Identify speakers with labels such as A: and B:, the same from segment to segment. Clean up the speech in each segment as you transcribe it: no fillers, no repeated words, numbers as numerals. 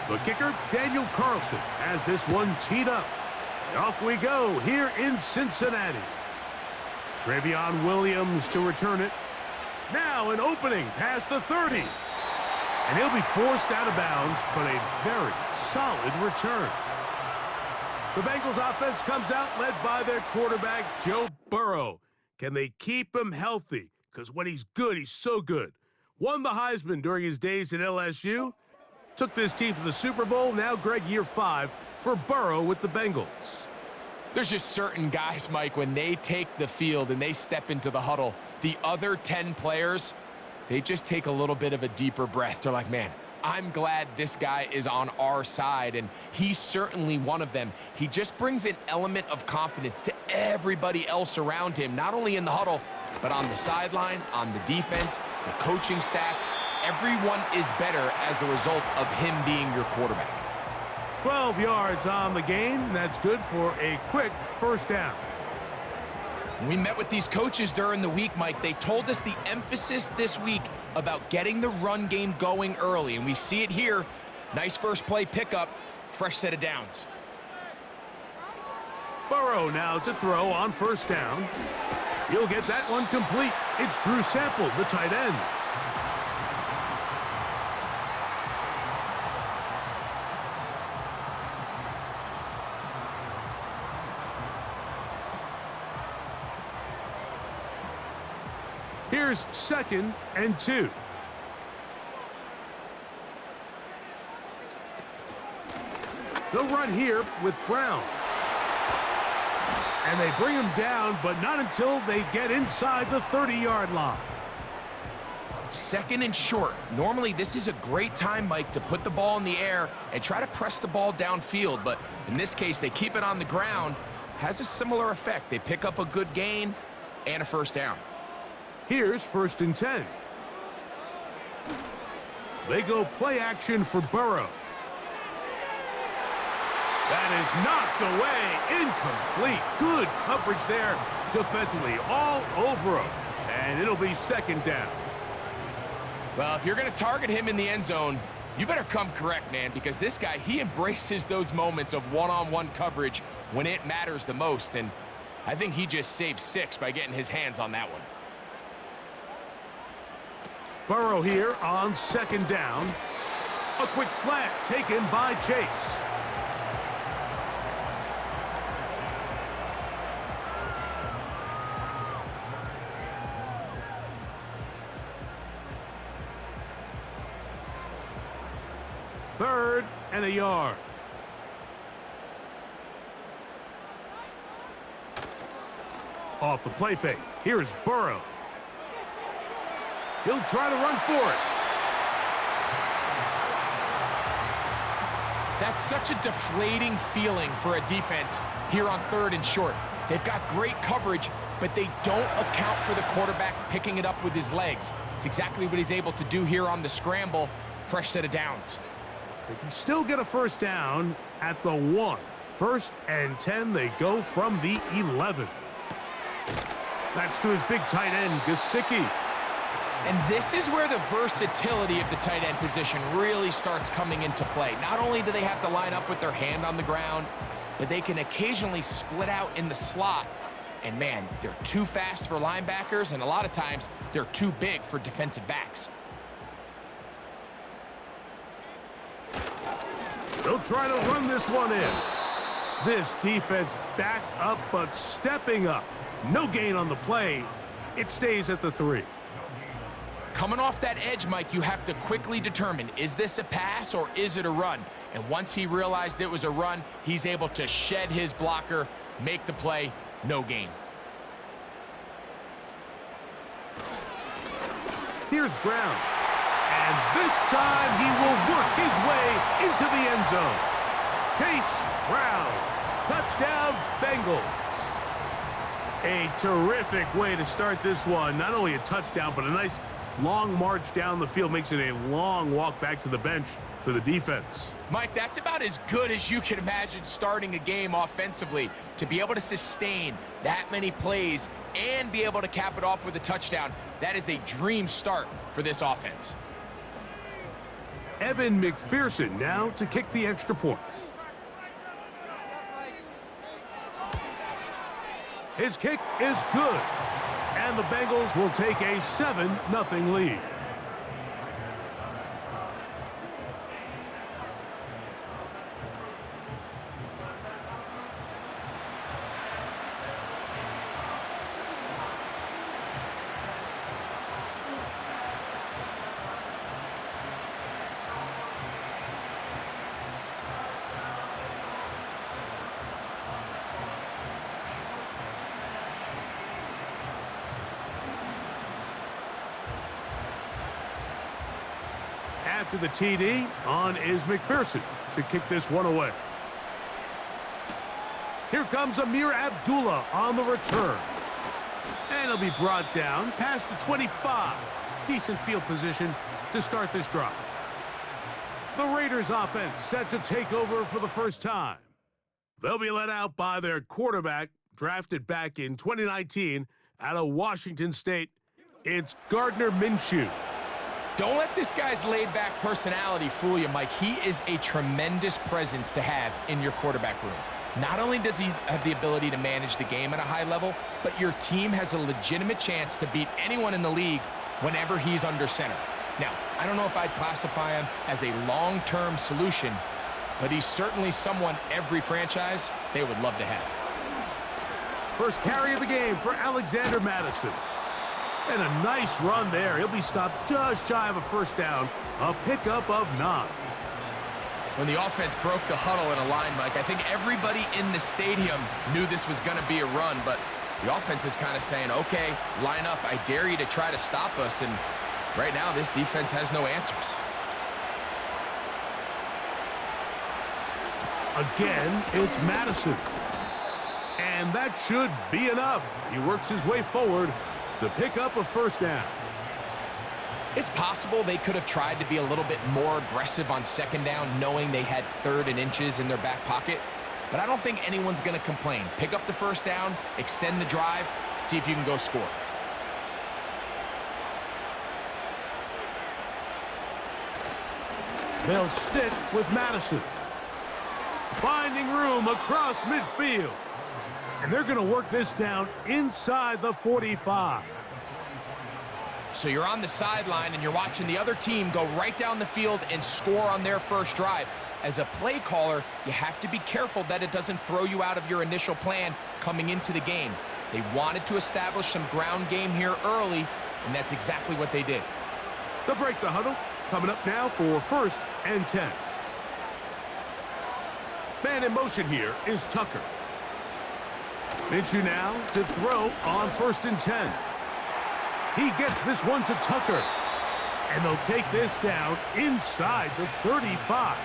A: The kicker, Daniel Carlson, has this one teed up. And off we go here in Cincinnati. Travion Williams to return it. Now an opening past the 30. And he'll be forced out of bounds, but a very solid return. The Bengals offense comes out led by their quarterback, Joe Burrow. Can they keep him healthy? Because when he's good, he's so good. Won the Heisman during his days at LSU. Took this team to the Super Bowl. Now, Greg, year 5 for Burrow with the Bengals.
B: There's just certain guys, Mike, when they take the field and they step into the huddle, the other 10 players, they just take a little bit of a deeper breath. They're like, man, I'm glad this guy is on our side, and he's certainly one of them. He just brings an element of confidence to everybody else around him, not only in the huddle, but on the sideline, on the defense, the coaching staff. Everyone is better as the result of him being your quarterback.
A: 12 yards on the game. That's good for a quick first down.
B: We met with these coaches during the week, Mike. They told us the emphasis this week about getting the run game going early, and we see it here. Nice first play pickup, fresh set of downs.
A: Burrow now to throw on first down. He'll get that one complete. It's Drew Sample, the tight end. Here's 2nd and 2. They'll run here with Brown. And they bring him down, but not until they get inside the 30-yard line.
B: 2nd and short. Normally, this is a great time, Mike, to put the ball in the air and try to press the ball downfield. But in this case, they keep it on the ground. Has a similar effect. They pick up a good gain and a first down.
A: Here's 1st and 10. They go play action for Burrow. That is knocked away. Incomplete. Good coverage there defensively all over him. And it'll be 2nd down.
B: Well, if you're going to target him in the end zone, you better come correct, man, because this guy, he embraces those moments of one-on-one coverage when it matters the most. And I think he just saved 6 by getting his hands on that one.
A: Burrow here on 2nd down. A quick slant taken by Chase. Third and a yard. Off the play fake. Here's Burrow. He'll try to run for it.
B: That's such a deflating feeling for a defense here on 3rd and short. They've got great coverage, but they don't account for the quarterback picking it up with his legs. It's exactly what he's able to do here on the scramble. Fresh set of downs.
A: They can still get a first down at the 1. 1st and 10, they go from the 11. That's to his big tight end, Gesicki.
B: And this is where the versatility of the tight end position really starts coming into play. Not only do they have to line up with their hand on the ground, but they can occasionally split out in the slot. And man, they're too fast for linebackers, and a lot of times they're too big for defensive backs.
A: They'll try to run this one in. This defense back up, but stepping up. No gain on the play. It stays at the 3.
B: Coming off that edge, Mike, you have to quickly determine, is this a pass or is it a run? And once he realized it was a run, he's able to shed his blocker, make the play, no gain.
A: Here's Brown. And this time he will work his way into the end zone. Chase Brown. Touchdown, Bengals. A terrific way to start this one. Not only a touchdown, but a nice long march down the field. Makes it a long walk back to the bench for the defense.
B: Mike, that's about as good as you can imagine starting a game offensively. To be able to sustain that many plays and be able to cap it off with a touchdown, that is a dream start for this offense.
A: Evan McPherson now to kick the extra point. His kick is good. And the Bengals will take a 7-0 lead. After the TD, on is McPherson to kick this one away. Here comes Amir Abdullah on the return. And he'll be brought down past the 25. Decent field position to start this drive. The Raiders offense set to take over for the first time. They'll be led out by their quarterback, drafted back in 2019 out of Washington State. It's Gardner Minshew.
B: Don't let this guy's laid-back personality fool you, Mike. He is a tremendous presence to have in your quarterback room. Not only does he have the ability to manage the game at a high level, but your team has a legitimate chance to beat anyone in the league whenever he's under center. Now, I don't know if I'd classify him as a long-term solution, but he's certainly someone every franchise they would love to have.
A: First carry of the game for Alexander Madison. And a nice run there. He'll be stopped just shy of a first down. A pickup of 9.
B: When the offense broke the huddle in a line, Mike, I think everybody in the stadium knew this was going to be a run, but the offense is kind of saying, okay, line up. I dare you to try to stop us. And right now, this defense has no answers.
A: Again, it's Madison. And that should be enough. He works his way forward to pick up a first down.
B: It's possible they could have tried to be a little bit more aggressive on second down, knowing they had 3rd and inches in their back pocket. But I don't think anyone's going to complain. Pick up the first down, extend the drive, see if you can go score.
A: They'll stick with Madison. Finding room across midfield. And they're going to work this down inside the 45.
B: So you're on the sideline and you're watching the other team go right down the field and score on their first drive. As a play caller, you have to be careful that it doesn't throw you out of your initial plan coming into the game. They wanted to establish some ground game here early, and that's exactly what they did.
A: They'll break the huddle. Coming up now for 1st and 10. Man in motion here is Tucker. Minshew now to throw on 1st and 10. He gets this one to Tucker. And they'll take this down inside the 35.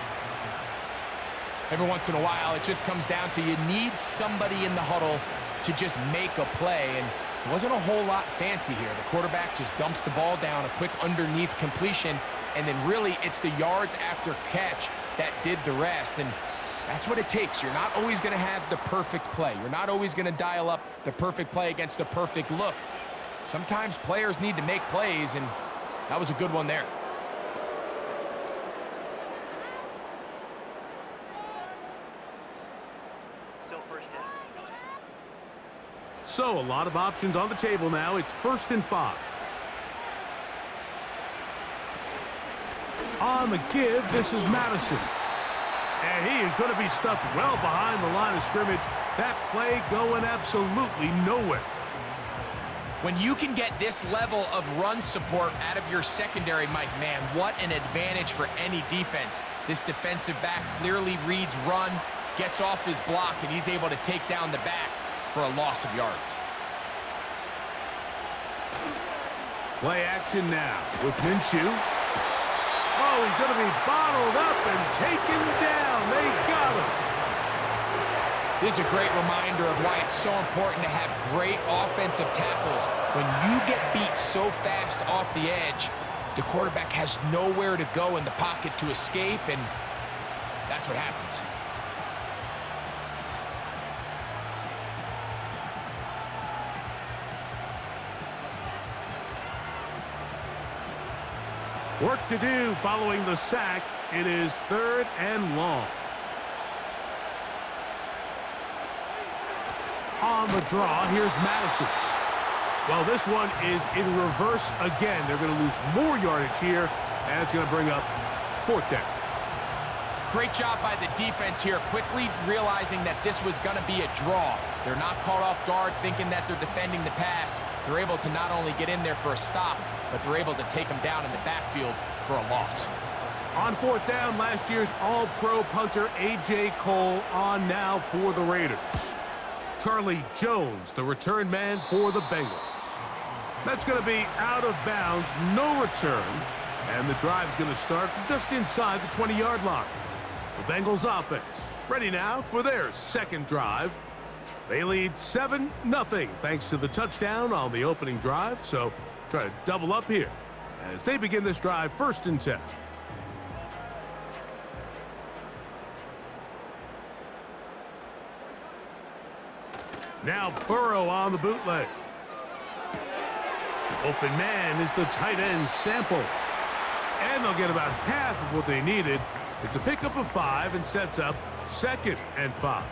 B: Every once in a while, it just comes down to you need somebody in the huddle to just make a play. And it wasn't a whole lot fancy here. The quarterback just dumps the ball down, a quick underneath completion, and then really it's the yards after catch that did the rest. And that's what it takes. You're not always going to have the perfect play. You're not always going to dial up the perfect play against the perfect look. Sometimes players need to make plays, and that was a good one there.
C: Still first down.
A: So a lot of options on the table now. It's 1st and 5. On the give, this is Madison. And he is going to be stuffed well behind the line of scrimmage. That play going absolutely nowhere.
B: When you can get this level of run support out of your secondary, Mike, man, what an advantage for any defense. This defensive back clearly reads run, gets off his block, and he's able to take down the back for a loss of yards.
A: Play action now with Minshew. Oh, he's going to be bottled up and taken down. They got him.
B: This is a great reminder of why it's so important to have great offensive tackles. When you get beat so fast off the edge, the quarterback has nowhere to go in the pocket to escape, and that's what happens.
A: Work to do following the sack. It is 3rd and long. On the draw, here's Madison. Well, this one is in reverse again. They're going to lose more yardage here, and it's going to bring up 4th down.
B: Great job by the defense here, quickly realizing that this was going to be a draw. They're not caught off guard thinking that they're defending the pass. They're able to not only get in there for a stop, but they're able to take them down in the backfield for a loss.
A: On 4th down, last year's All-Pro punter A.J. Cole on now for the Raiders. Charlie Jones, the return man for the Bengals. That's going to be out of bounds, no return, and the drive's going to start from just inside the 20-yard line. The Bengals offense ready now for their 2nd drive. They lead 7-0 thanks to the touchdown on the opening drive, so try to double up here as they begin this drive 1st and 10. Now Burrow on the bootleg. Open man is the tight end Sample. And they'll get about half of what they needed. It's a pickup of 5 and sets up 2nd and 5.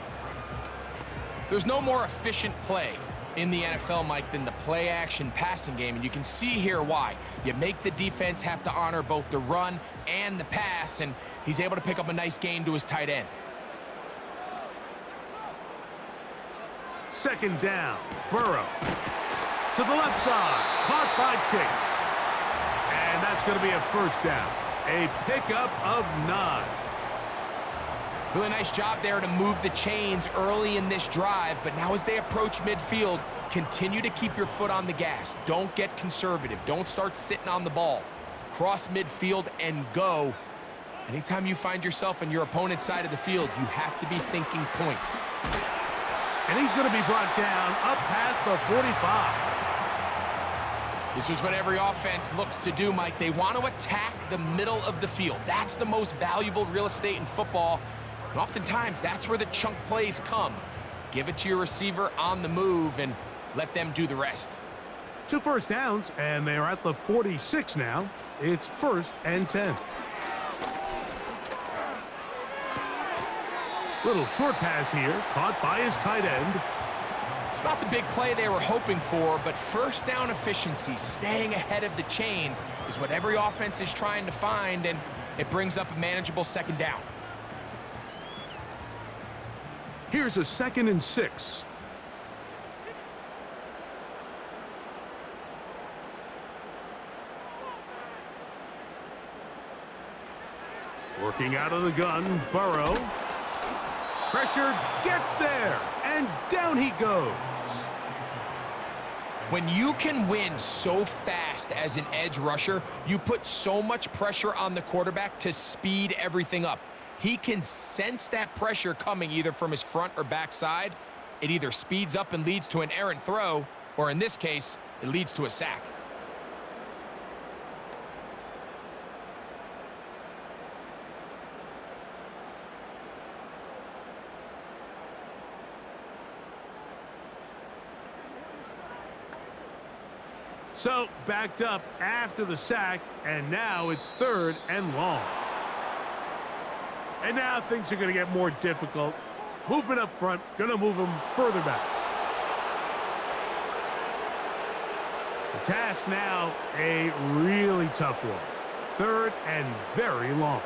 B: There's no more efficient play in the NFL, Mike, than the play-action passing game, and you can see here why. You make the defense have to honor both the run and the pass, and he's able to pick up a nice gain to his tight end.
A: 2nd down, Burrow. To the left side, caught by Chase. And that's going to be a 1st down. A pickup of 9.
B: Really nice job there to move the chains early in this drive, but now as they approach midfield, continue to keep your foot on the gas. Don't get conservative. Don't start sitting on the ball. Cross midfield and go. Anytime you find yourself on your opponent's side of the field, you have to be thinking points.
A: And he's going to be brought down up past the 45.
B: This is what every offense looks to do, Mike. They want to attack the middle of the field. That's the most valuable real estate in football. And oftentimes, that's where the chunk plays come. Give it to your receiver on the move and let them do the rest.
A: 2 first downs, and they're at the 46 now. It's 1st and 10. Little short pass here, caught by his tight end.
B: It's not the big play they were hoping for, but 1st down efficiency, staying ahead of the chains, is what every offense is trying to find, and it brings up a manageable 2nd down.
A: Here's a 2nd and 6. Working out of the gun, Burrow. Pressure gets there, and down he goes.
B: When you can win so fast as an edge rusher, you put so much pressure on the quarterback to speed everything up. He can sense that pressure coming either from his front or back side. It either speeds up and leads to an errant throw, or in this case, it leads to a sack.
A: So, backed up after the sack, and now it's 3rd and long. And now things are going to get more difficult. Movement up front, going to move them further back. The task now, a really tough one. 3rd and very long.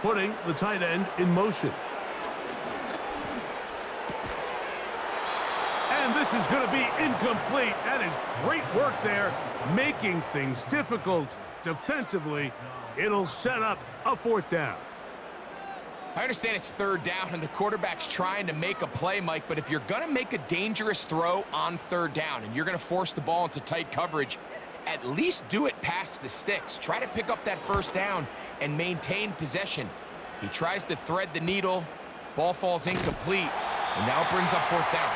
A: Putting the tight end in motion. And this is going to be incomplete. That is great work there, making things difficult defensively. It'll set up a 4th down.
B: I understand it's 3rd down and the quarterback's trying to make a play, Mike, but if you're going to make a dangerous throw on 3rd down and you're going to force the ball into tight coverage, at least do it past the sticks. Try to pick up that 1st down and maintain possession. He tries to thread the needle. Ball falls incomplete, and now it brings up 4th down.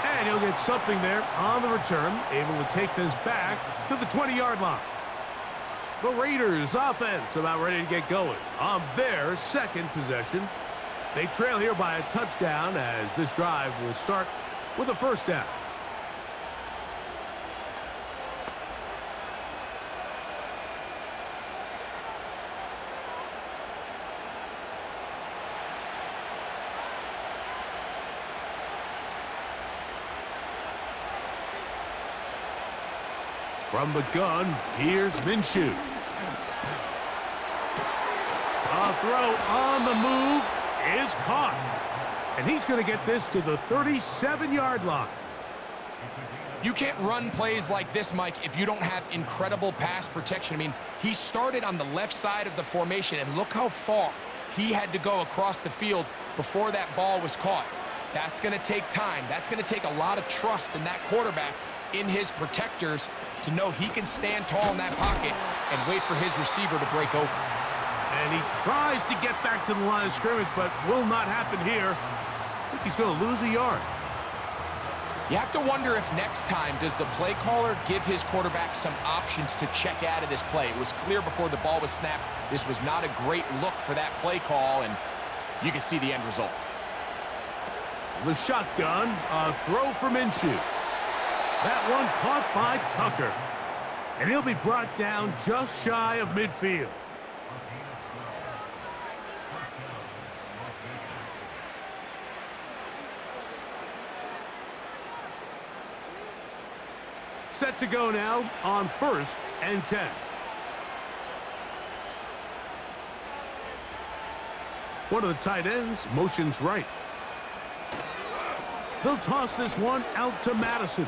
A: And he'll get something there on the return, able to take this back to the 20-yard line. The Raiders offense about ready to get going on their 2nd possession. They trail here by a touchdown as this drive will start with a 1st down. From the gun, here's Minshew. A throw on the move is caught. And he's going to get this to the 37-yard line.
B: You can't run plays like this, Mike, if you don't have incredible pass protection. I mean, he started on the left side of the formation, and look how far he had to go across the field before that ball was caught. That's going to take time. That's going to take a lot of trust in that quarterback, in his protectors, to know he can stand tall in that pocket and wait for his receiver to break open.
A: And he tries to get back to the line of scrimmage, but will not happen here. I think he's going to lose a yard.
B: You have to wonder if next time, does the play caller give his quarterback some options to check out of this play? It was clear before the ball was snapped, this was not a great look for that play call, and you can see the end result.
A: The shotgun, a throw for Minshew. That one caught by Tucker. And he'll be brought down just shy of midfield. Set to go now on 1st and 10. One of the tight ends motions right. They'll toss this one out to Madison.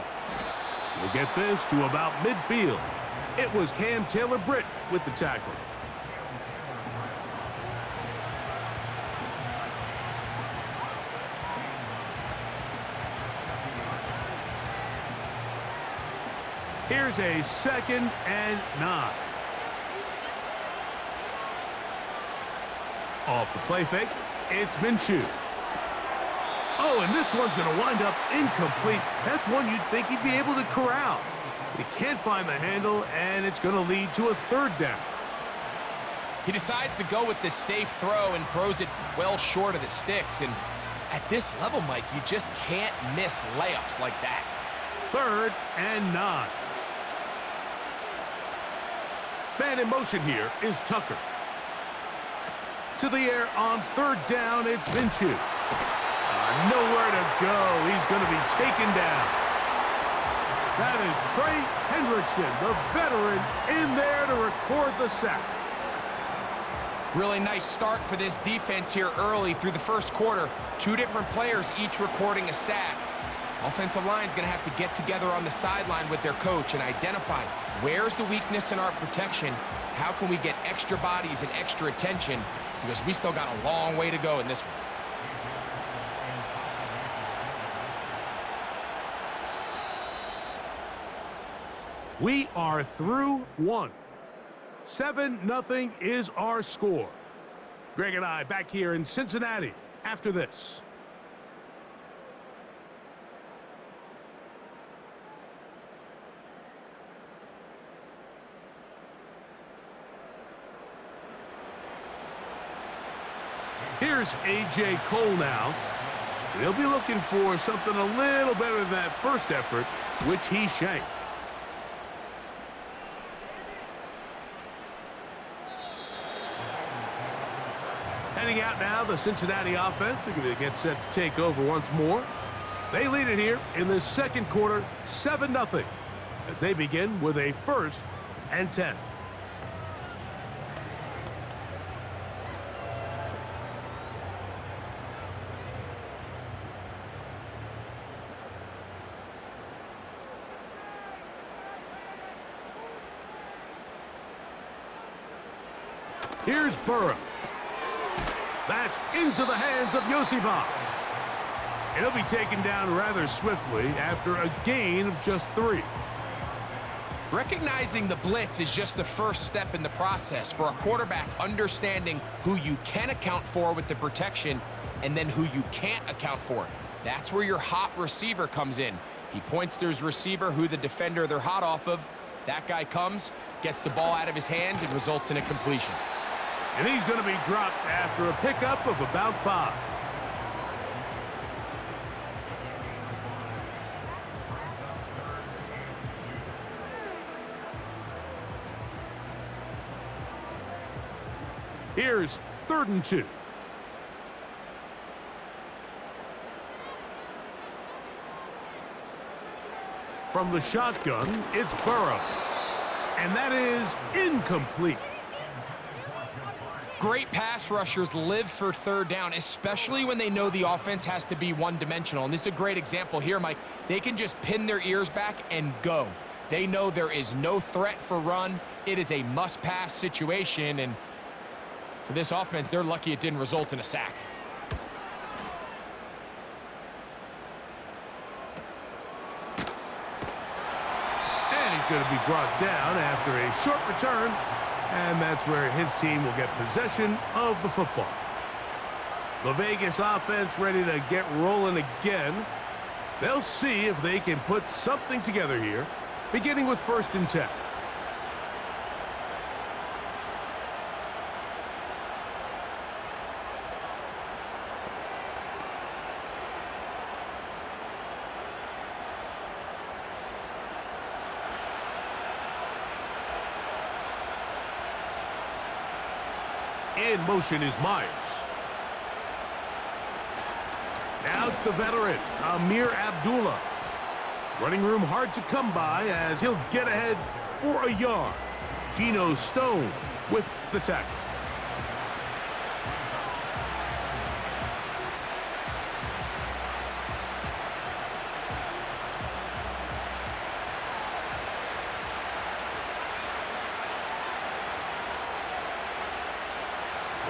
A: We'll get this to about midfield. It was Cam Taylor-Britt with the tackle. Here's a 2nd and 9. Off the play fake, it's Minshew. Oh, and this one's going to wind up incomplete. That's one you'd think he'd be able to corral. But he can't find the handle, and it's going to lead to a 3rd down.
B: He decides to go with this safe throw and throws it well short of the sticks. And at this level, Mike, you just can't miss layups like that.
A: 3rd and 9. Man in motion here is Tucker. To the air on 3rd down, it's Minshew. Nowhere to go. He's going to be taken down. That is Trey Hendrickson, the veteran, in there to record the sack.
B: Really nice start for this defense here early through the first quarter. 2 different players each recording a sack. Offensive line's going to have to get together on the sideline with their coach and identify where's the weakness in our protection, how can we get extra bodies and extra attention, because we still got a long way to go in this one.
A: We are through 1. 7-0 is our score. Greg and I back here in Cincinnati after this. Here's A.J. Cole now. And he'll be looking for something a little better than that first effort, which he shanked. Heading out now, the Cincinnati offense. They're going to get set to take over once more. They lead it here in the second quarter, 7-0, as they begin with a 1st and 10. Here's Burrow. That's into the hands of Yosivas. And he'll be taken down rather swiftly after a gain of just 3.
B: Recognizing the blitz is just the first step in the process for a quarterback, understanding who you can account for with the protection and then who you can't account for. That's where your hot receiver comes in. He points to his receiver, who the defender they're hot off of. That guy comes, gets the ball out of his hands, and results in a completion.
A: And he's going to be dropped after a pickup of about 5. Here's 3rd and 2. From the shotgun, it's Burrow. And that is incomplete.
B: Great pass rushers live for third down, especially when they know the offense has to be one-dimensional. And this is a great example here, Mike. They can just pin their ears back and go. They know there is no threat for run. It is a must-pass situation, and for this offense, they're lucky it didn't result in a sack.
A: And he's going to be brought down after a short return, and that's where his team will get possession of the football. The Vegas offense ready to get rolling again. They'll see if they can put something together here, beginning with 1st and 10. In motion is Myers. Now it's the veteran, Amir Abdullah. Running room hard to come by as he'll get ahead for a yard. Geno Stone with the tackle.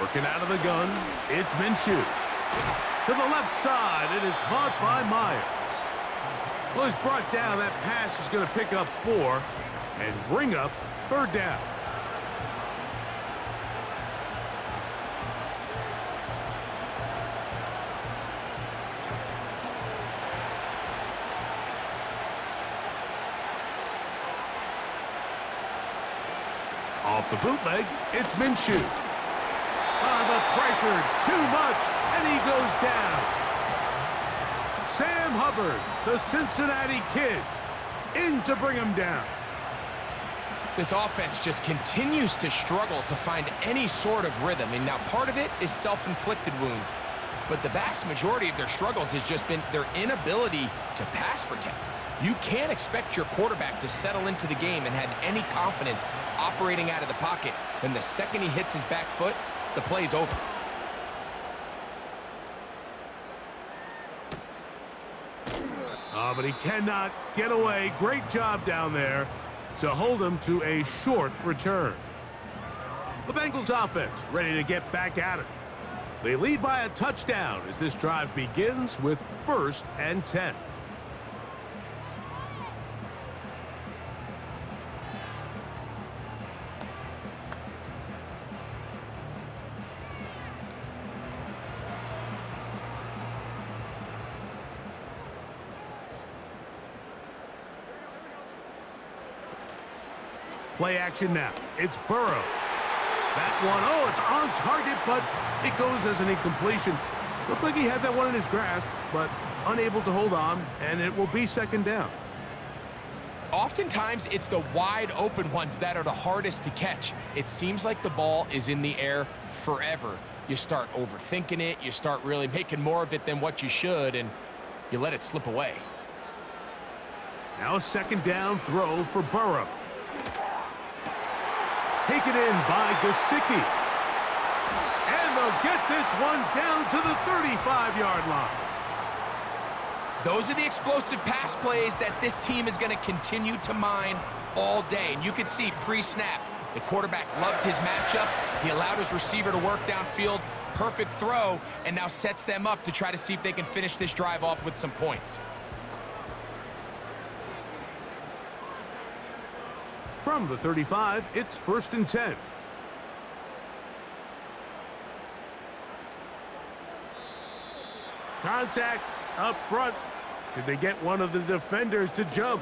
A: Working out of the gun, it's Minshew. To the left side, it is caught by Myers. Well, he's brought down. That pass is going to pick up 4 and bring up 3rd down. Off the bootleg, it's Minshew. The pressure, too much, and he goes down. Sam Hubbard, the Cincinnati Kid, in to bring him down.
B: This offense just continues to struggle to find any sort of rhythm. And now part of it is self-inflicted wounds, but the vast majority of their struggles has just been their inability to pass protect. You can't expect your quarterback to settle into the game and have any confidence operating out of the pocket when the second he hits his back foot, the play's over.
A: But he cannot get away. Great job down there to hold him to a short return. The Bengals offense ready to get back at it. They lead by a touchdown as this drive begins with 1st and 10. Play action now. It's Burrow. That one, oh, it's on target, but it goes as an incompletion. Looked like he had that one in his grasp, but unable to hold on, and it will be 2nd down.
B: Oftentimes, it's the wide open ones that are the hardest to catch. It seems like the ball is in the air forever. You start overthinking it, you start really making more of it than what you should, and you let it slip away.
A: Now a 2nd down throw for Burrow. Taken in by Gesicki. And they'll get this one down to the 35-yard line.
B: Those are the explosive pass plays that this team is going to continue to mine all day. And you can see pre-snap, the quarterback loved his matchup. He allowed his receiver to work downfield. Perfect throw, and now sets them up to try to see if they can finish this drive off with some points.
A: From the 35, it's 1st and 10. Contact up front. Did they get one of the defenders to jump?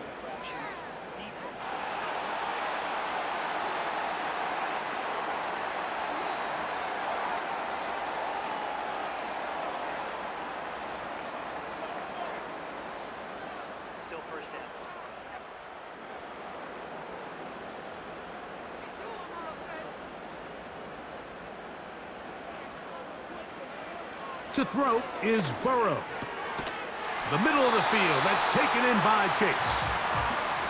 C: Still 1st down.
A: To throw is Burrow. To the middle of the field. That's taken in by Chase.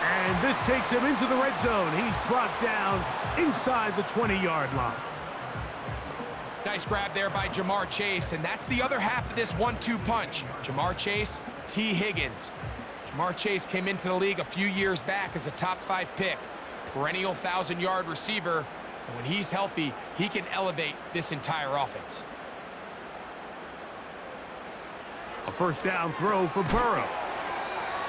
A: And this takes him into the red zone. He's brought down inside the 20-yard line.
B: Nice grab there by Jamar Chase, and that's the other half of this 1-2 punch. Jamar Chase, T. Higgins. Jamar Chase came into the league a few years back as a top 5 pick, perennial 1,000-yard receiver, and when he's healthy, he can elevate this entire offense.
A: A first down throw for Burrow.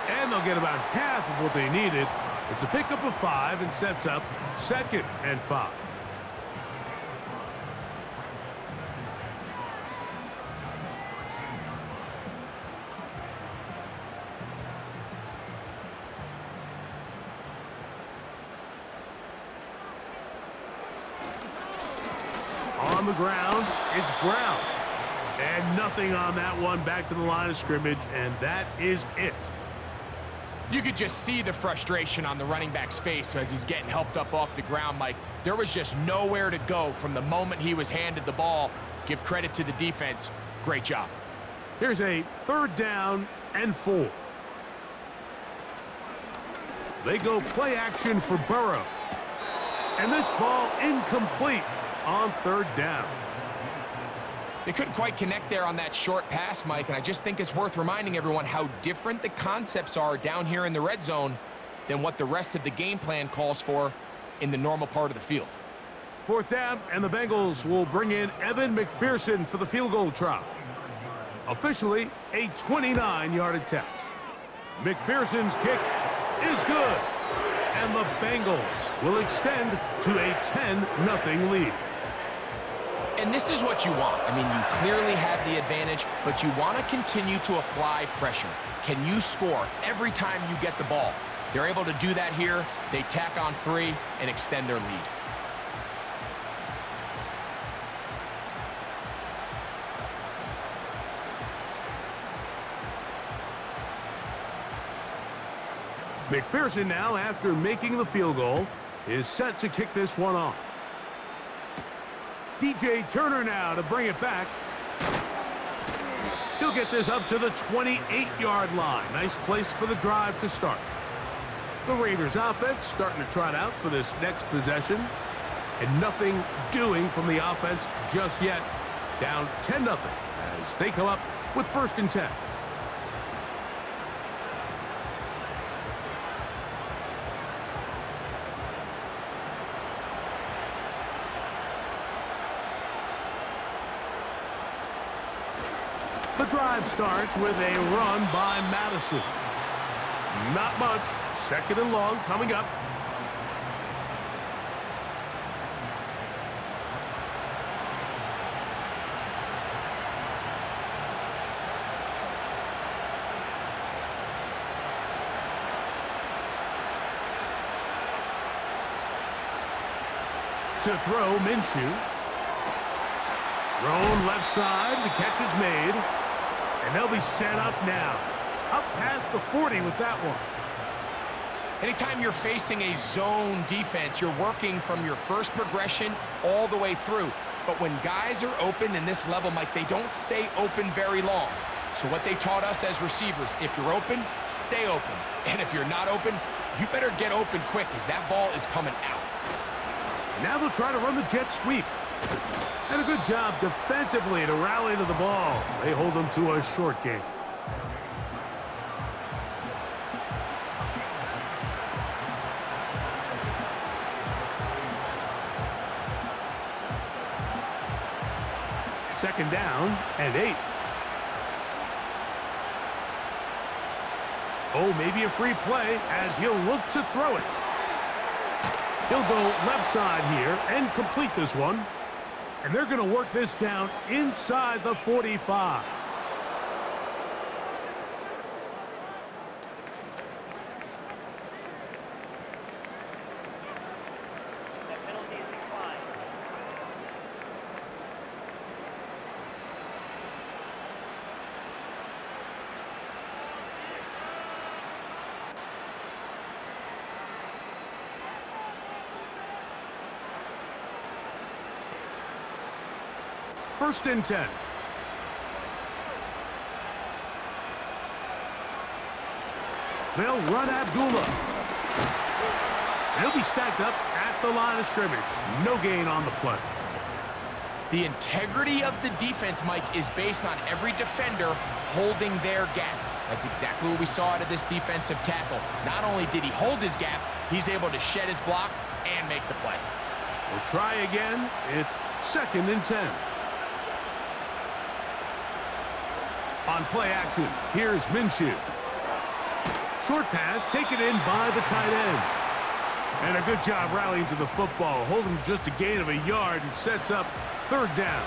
A: And they'll get about half of what they needed. It's a pickup of 5 and sets up 2nd and 5. On the ground, it's Brown. And nothing on that one. Back to the line of scrimmage, and that is it.
B: You could just see the frustration on the running back's face as he's getting helped up off the ground, Mike. There was just nowhere to go from the moment he was handed the ball. Give credit to the defense. Great job.
A: Here's a 3rd down and 4. They go play action for Burrow. And this ball incomplete on 3rd down.
B: They couldn't quite connect there on that short pass, Mike, and I just think it's worth reminding everyone how different the concepts are down here in the red zone than what the rest of the game plan calls for in the normal part of the field.
A: 4th down, and the Bengals will bring in Evan McPherson for the field goal try. Officially, a 29-yard attempt. McPherson's kick is good, and the Bengals will extend to a 10-0 lead.
B: And this is what you want. I mean, you clearly have the advantage, but you want to continue to apply pressure. Can you score every time you get the ball? They're able to do that here. They tack on 3 and extend their lead.
A: McPherson now, after making the field goal, is set to kick this one off. DJ Turner now to bring it back. He'll get this up to the 28-yard line. Nice place for the drive to start. The Raiders offense starting to trot out for this next possession. And nothing doing from the offense just yet. Down 10-0 as they come up with 1st and 10. The drive starts with a run by Madison. Not much. 2nd and long coming up. To throw, Minshew. Thrown left side. The catch is made. And they'll be set up now. Up past the 40 with that one.
B: Anytime you're facing a zone defense, you're working from your first progression all the way through. But when guys are open in this level, Mike, they don't stay open very long. So what they taught us as receivers, if you're open, stay open. And if you're not open, you better get open quick because that ball is coming out.
A: And now they'll try to run the jet sweep. And a good job defensively to rally to the ball. They hold them to a short gain. Second down and 8. Oh, maybe a free play as he'll look to throw it. He'll go left side here and complete this one. And they're going to work this down inside the 45. First and 10. They'll run Abdullah. He'll be stacked up at the line of scrimmage. No gain on the play.
B: The integrity of the defense, Mike, is based on every defender holding their gap. That's exactly what we saw out of this defensive tackle. Not only did he hold his gap, he's able to shed his block and make the play.
A: We'll try again. It's 2nd and 10. On play action, here's Minshew. Short pass taken in by the tight end. And a good job rallying to the football, holding just a gain of a yard and sets up 3rd down.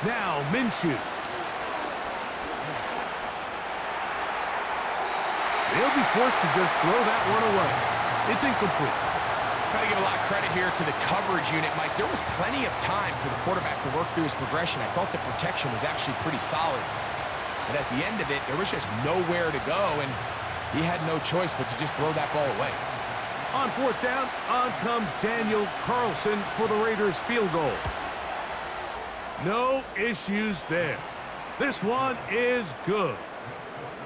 A: Now Minshew. They'll be forced to just throw that one away. It's incomplete.
B: Got to give a lot of credit here to the coverage unit, Mike. There was plenty of time for the quarterback to work through his progression. I thought the protection was actually pretty solid. But at the end of it, there was just nowhere to go, and he had no choice but to just throw that ball away.
A: On 4th down, on comes Daniel Carlson for the Raiders field goal. No issues there. This one is good.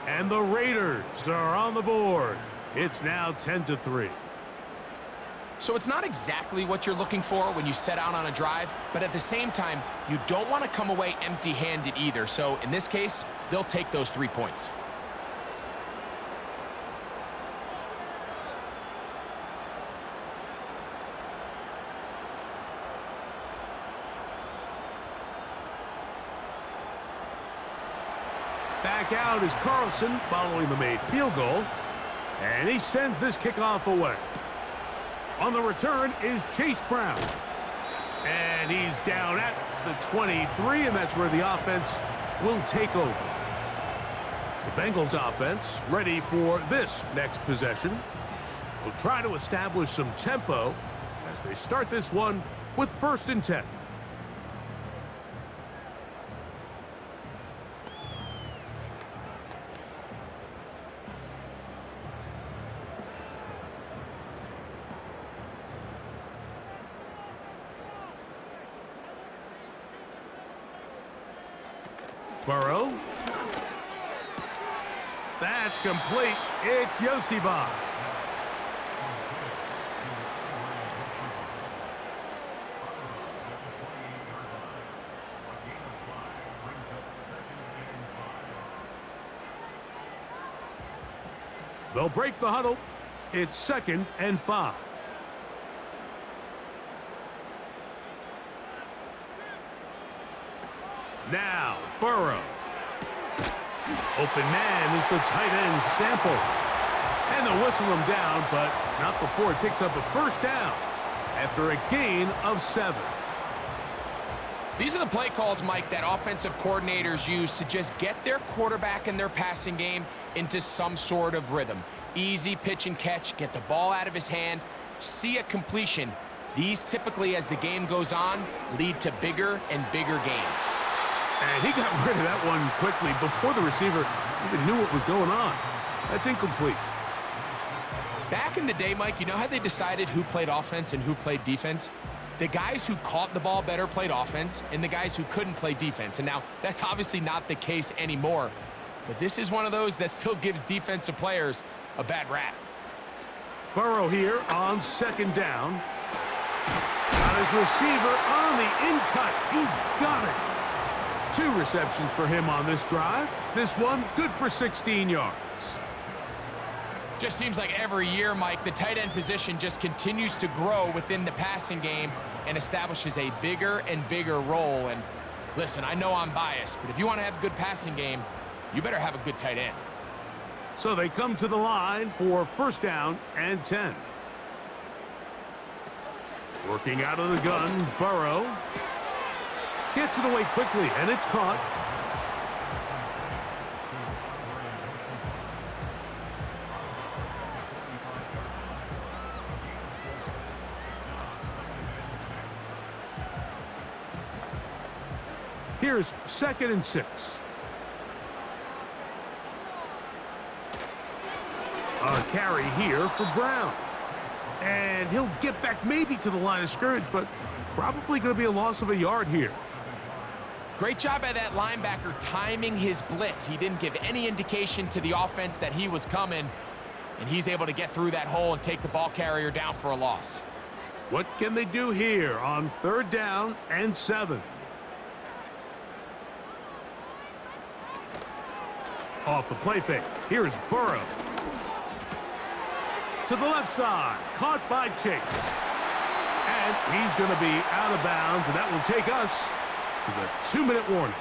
A: And the Raiders are on the board. It's now 10-3.
B: So it's not exactly what you're looking for when you set out on a drive, but at the same time, you don't want to come away empty-handed either. So in this case, they'll take those 3 points.
A: Back out is Carlson following the made field goal. And he sends this kickoff away. On the return is Chase Brown. And he's down at the 23, and that's where the offense will take over. The Bengals offense ready for this next possession. Will try to establish some tempo as they start this one with 1st and 10. Burrow. That's complete. It's Yosibach. They'll break the huddle. It's 2nd and 5. Now, Burrow. Open man is the tight end Sample. And they'll whistle him down, but not before he picks up a 1st down after a gain of 7.
B: These are the play calls, Mike, that offensive coordinators use to just get their quarterback and their passing game into some sort of rhythm. Easy pitch and catch, get the ball out of his hand, see a completion. These typically, as the game goes on, lead to bigger and bigger gains.
A: And he got rid of that one quickly before the receiver even knew what was going on. That's incomplete.
B: Back in the day, Mike, you know how they decided who played offense and who played defense? The guys who caught the ball better played offense, and the guys who couldn't play defense. And now, that's obviously not the case anymore. But this is one of those that still gives defensive players a bad rap.
A: Burrow here on 2nd down. Got his receiver on the in-cut. He's got it. 2 receptions for him on this drive. This one good for 16 yards.
B: Just seems like every year, Mike, the tight end position just continues to grow within the passing game and establishes a bigger and bigger role. And listen, I know I'm biased, but if you want to have a good passing game, you better have a good tight end.
A: So they come to the line for 1st down and 10. Working out of the gun, Burrow. Gets it away quickly, and it's caught. Here's 2nd and 6. A carry here for Brown. And he'll get back maybe to the line of scrimmage, but probably going to be a loss of a yard here.
B: Great job by that linebacker timing his blitz. He didn't give any indication to the offense that he was coming, and he's able to get through that hole and take the ball carrier down for a loss.
A: What can they do here on 3rd down and 7? Off the play fake, here's Burrow. To the left side, caught by Chase. And he's going to be out of bounds, and that will take us to the 2-minute warning.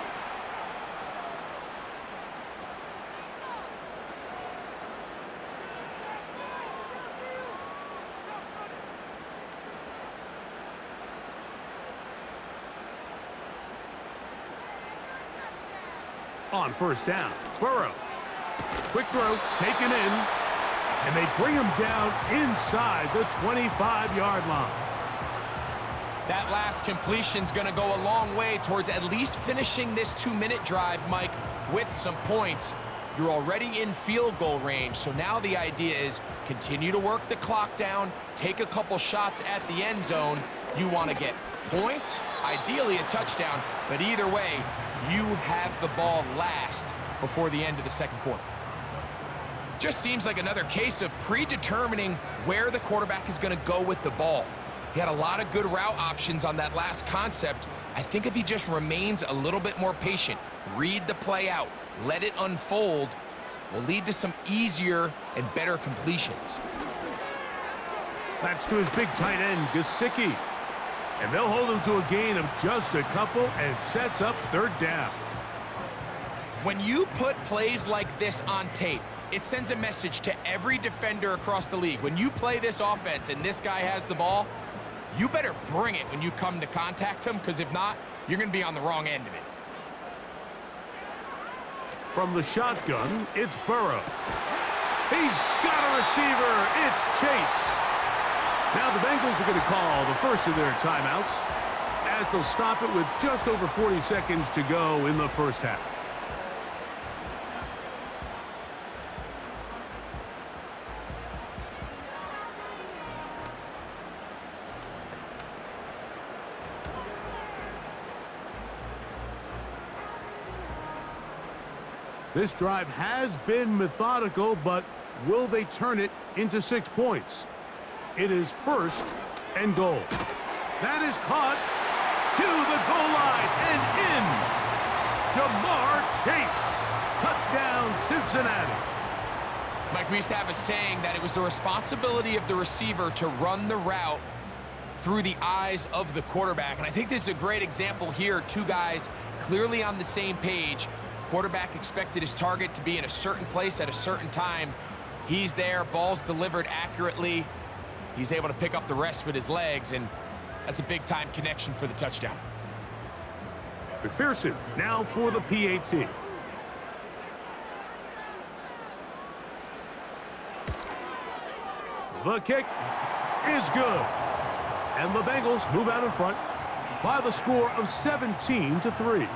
A: On 1st down, Burrow. Quick throw, taken in, and they bring him down inside the 25-yard line.
B: That last completion's going to go a long way towards at least finishing this 2-minute drive, Mike, with some points. You're already in field goal range, so now the idea is continue to work the clock down, take a couple shots at the end zone. You want to get points, ideally a touchdown, but either way, you have the ball last before the end of the 2nd quarter. Just seems like another case of predetermining where the quarterback is going to go with the ball. He had a lot of good route options on that last concept. I think if he just remains a little bit more patient, read the play out, let it unfold, will lead to some easier and better completions.
A: That's to his big tight end, Gesicki. And they'll hold him to a gain of just a couple and sets up 3rd down.
B: When you put plays like this on tape, it sends a message to every defender across the league. When you play this offense and this guy has the ball, you better bring it when you come to contact him, because if not, you're going to be on the wrong end of it.
A: From the shotgun, it's Burrow. He's got a receiver. It's Chase. Now the Bengals are going to call the first of their timeouts as they'll stop it with just over 40 seconds to go in the 1st half. This drive has been methodical, but will they turn it into 6 points? It is 1st and goal. That is caught to the goal line and in. Jamar Chase. Touchdown, Cincinnati.
B: Mike, we used to have a saying that it was the responsibility of the receiver to run the route through the eyes of the quarterback. And I think this is a great example here. 2 guys clearly on the same page. Quarterback expected his target to be in a certain place at a certain time. He's there, ball's delivered accurately. He's able to pick up the rest with his legs, and that's a big-time connection for the touchdown.
A: McPherson now for the PAT. The kick is good. And the Bengals move out in front by the score of 17-3.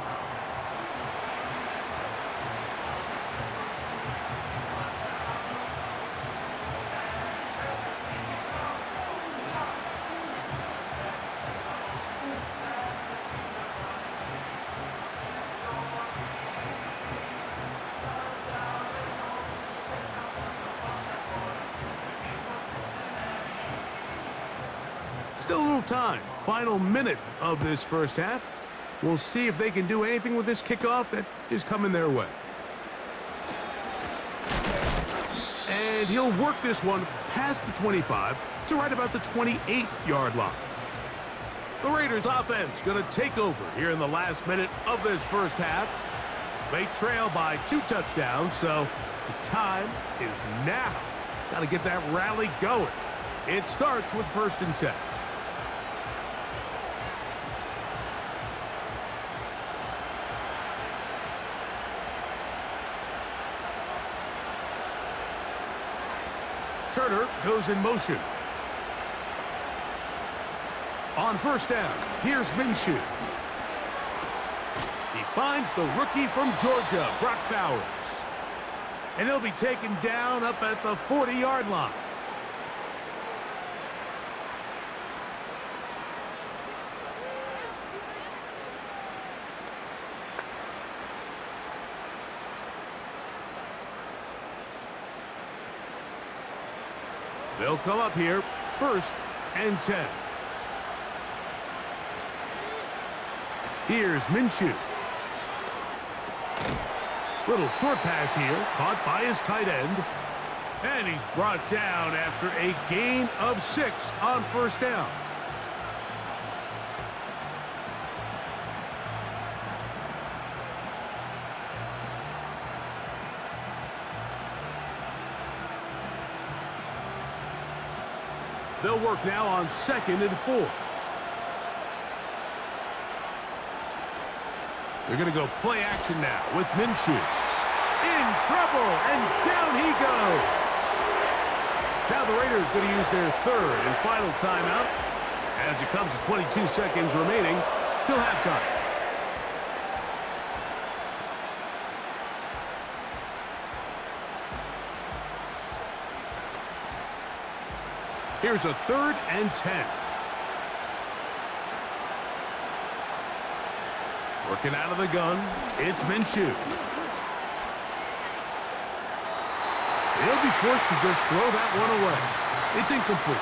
A: Still a little time. Final minute of this 1st half. We'll see if they can do anything with this kickoff that is coming their way. And he'll work this one past the 25 to right about the 28-yard line. The Raiders offense going to take over here in the last minute of this 1st half. They trail by 2 touchdowns, so the time is now. Got to get that rally going. It starts with 1st and 10. Turner goes in motion. On 1st down, here's Minshew. He finds the rookie from Georgia, Brock Bowers. And he'll be taken down up at the 40-yard line. They'll come up here, 1st and 10. Here's Minshew. Little short pass here, caught by his tight end. And he's brought down after a gain of 6 on 1st down. They'll work now on 2nd and 4. They're going to go play action now with Minshew. In trouble, and down he goes. Now the Raiders going to use their 3rd and final timeout as it comes to 22 seconds remaining till halftime. Here's a 3rd and 10. Working out of the gun, it's Minshew. He'll be forced to just throw that one away. It's incomplete.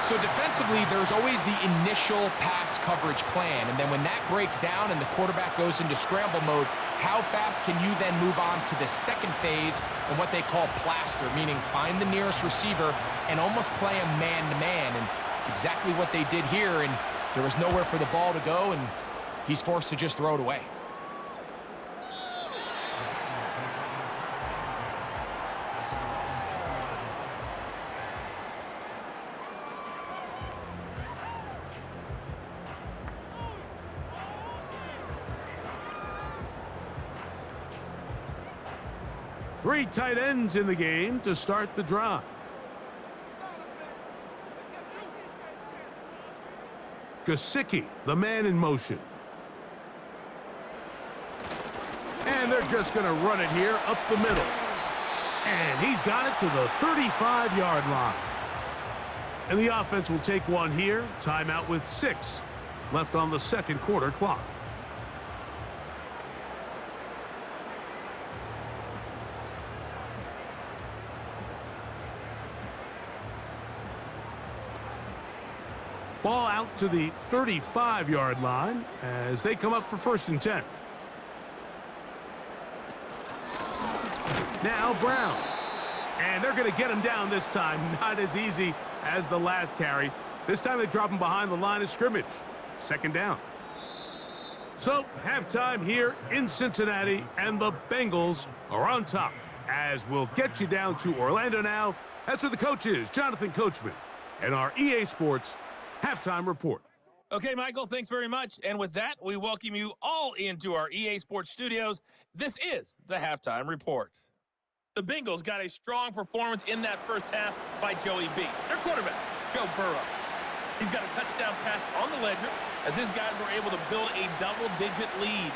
B: So defensively, there's always the initial pass coverage plan, and then when that breaks down and the quarterback goes into scramble mode, how fast can you then move on to the 2nd phase and what they call plaster, meaning find the nearest receiver and almost play him man-to-man, and it's exactly what they did here, and there was nowhere for the ball to go, and he's forced to just throw it away.
A: Three tight ends in the game to start the drive. Gesicki, the man in motion. And they're just going to run it here up the middle. And he's got it to the 35-yard line. And the offense will take one here. Timeout with 6 left on the 2nd quarter clock. Ball out to the 35-yard line as they come up for 1st and 10. Now Brown. And they're going to get him down this time. Not as easy as the last carry. This time they drop him behind the line of scrimmage. 2nd down. So halftime here in Cincinnati, and the Bengals are on top. As we'll get you down to Orlando now. That's where the coach is, Jonathan Coachman, and our EA Sports Halftime Report.
C: Okay, Michael, thanks very much. And with that, we welcome you all into our EA Sports studios. This is the Halftime Report. The Bengals got a strong performance in that first half by Joey B, their quarterback, Joe Burrow. He's got a touchdown pass on the ledger as his guys were able to build a double-digit lead.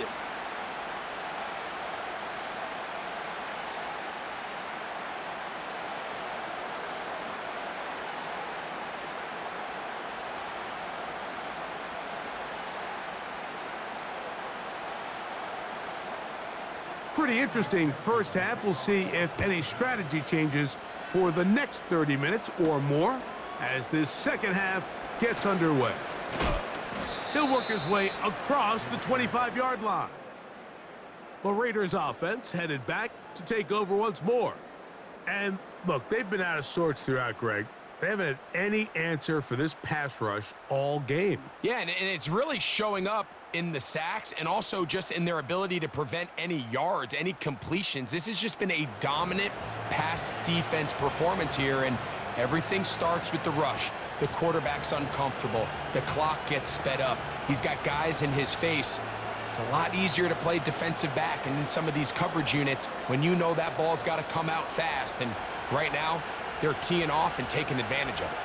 A: Pretty interesting first half. We'll see if any strategy changes for the next 30 minutes or more as this second half gets underway. He'll work his way across the 25-yard line. The Raiders offense headed back to take over once more. And look, they've been out of sorts throughout, Greg. They haven't had any answer for this pass rush all game.
B: Yeah, and it's really showing up in the sacks and also just in their ability to prevent any yards, any completions. This has just been a dominant pass defense performance here, and everything starts with the rush. The quarterback's uncomfortable. The clock gets sped up. He's got guys in his face. It's a lot easier to play defensive back and in some of these coverage units when you know that ball's got to come out fast, and right now they're teeing off and taking advantage of it.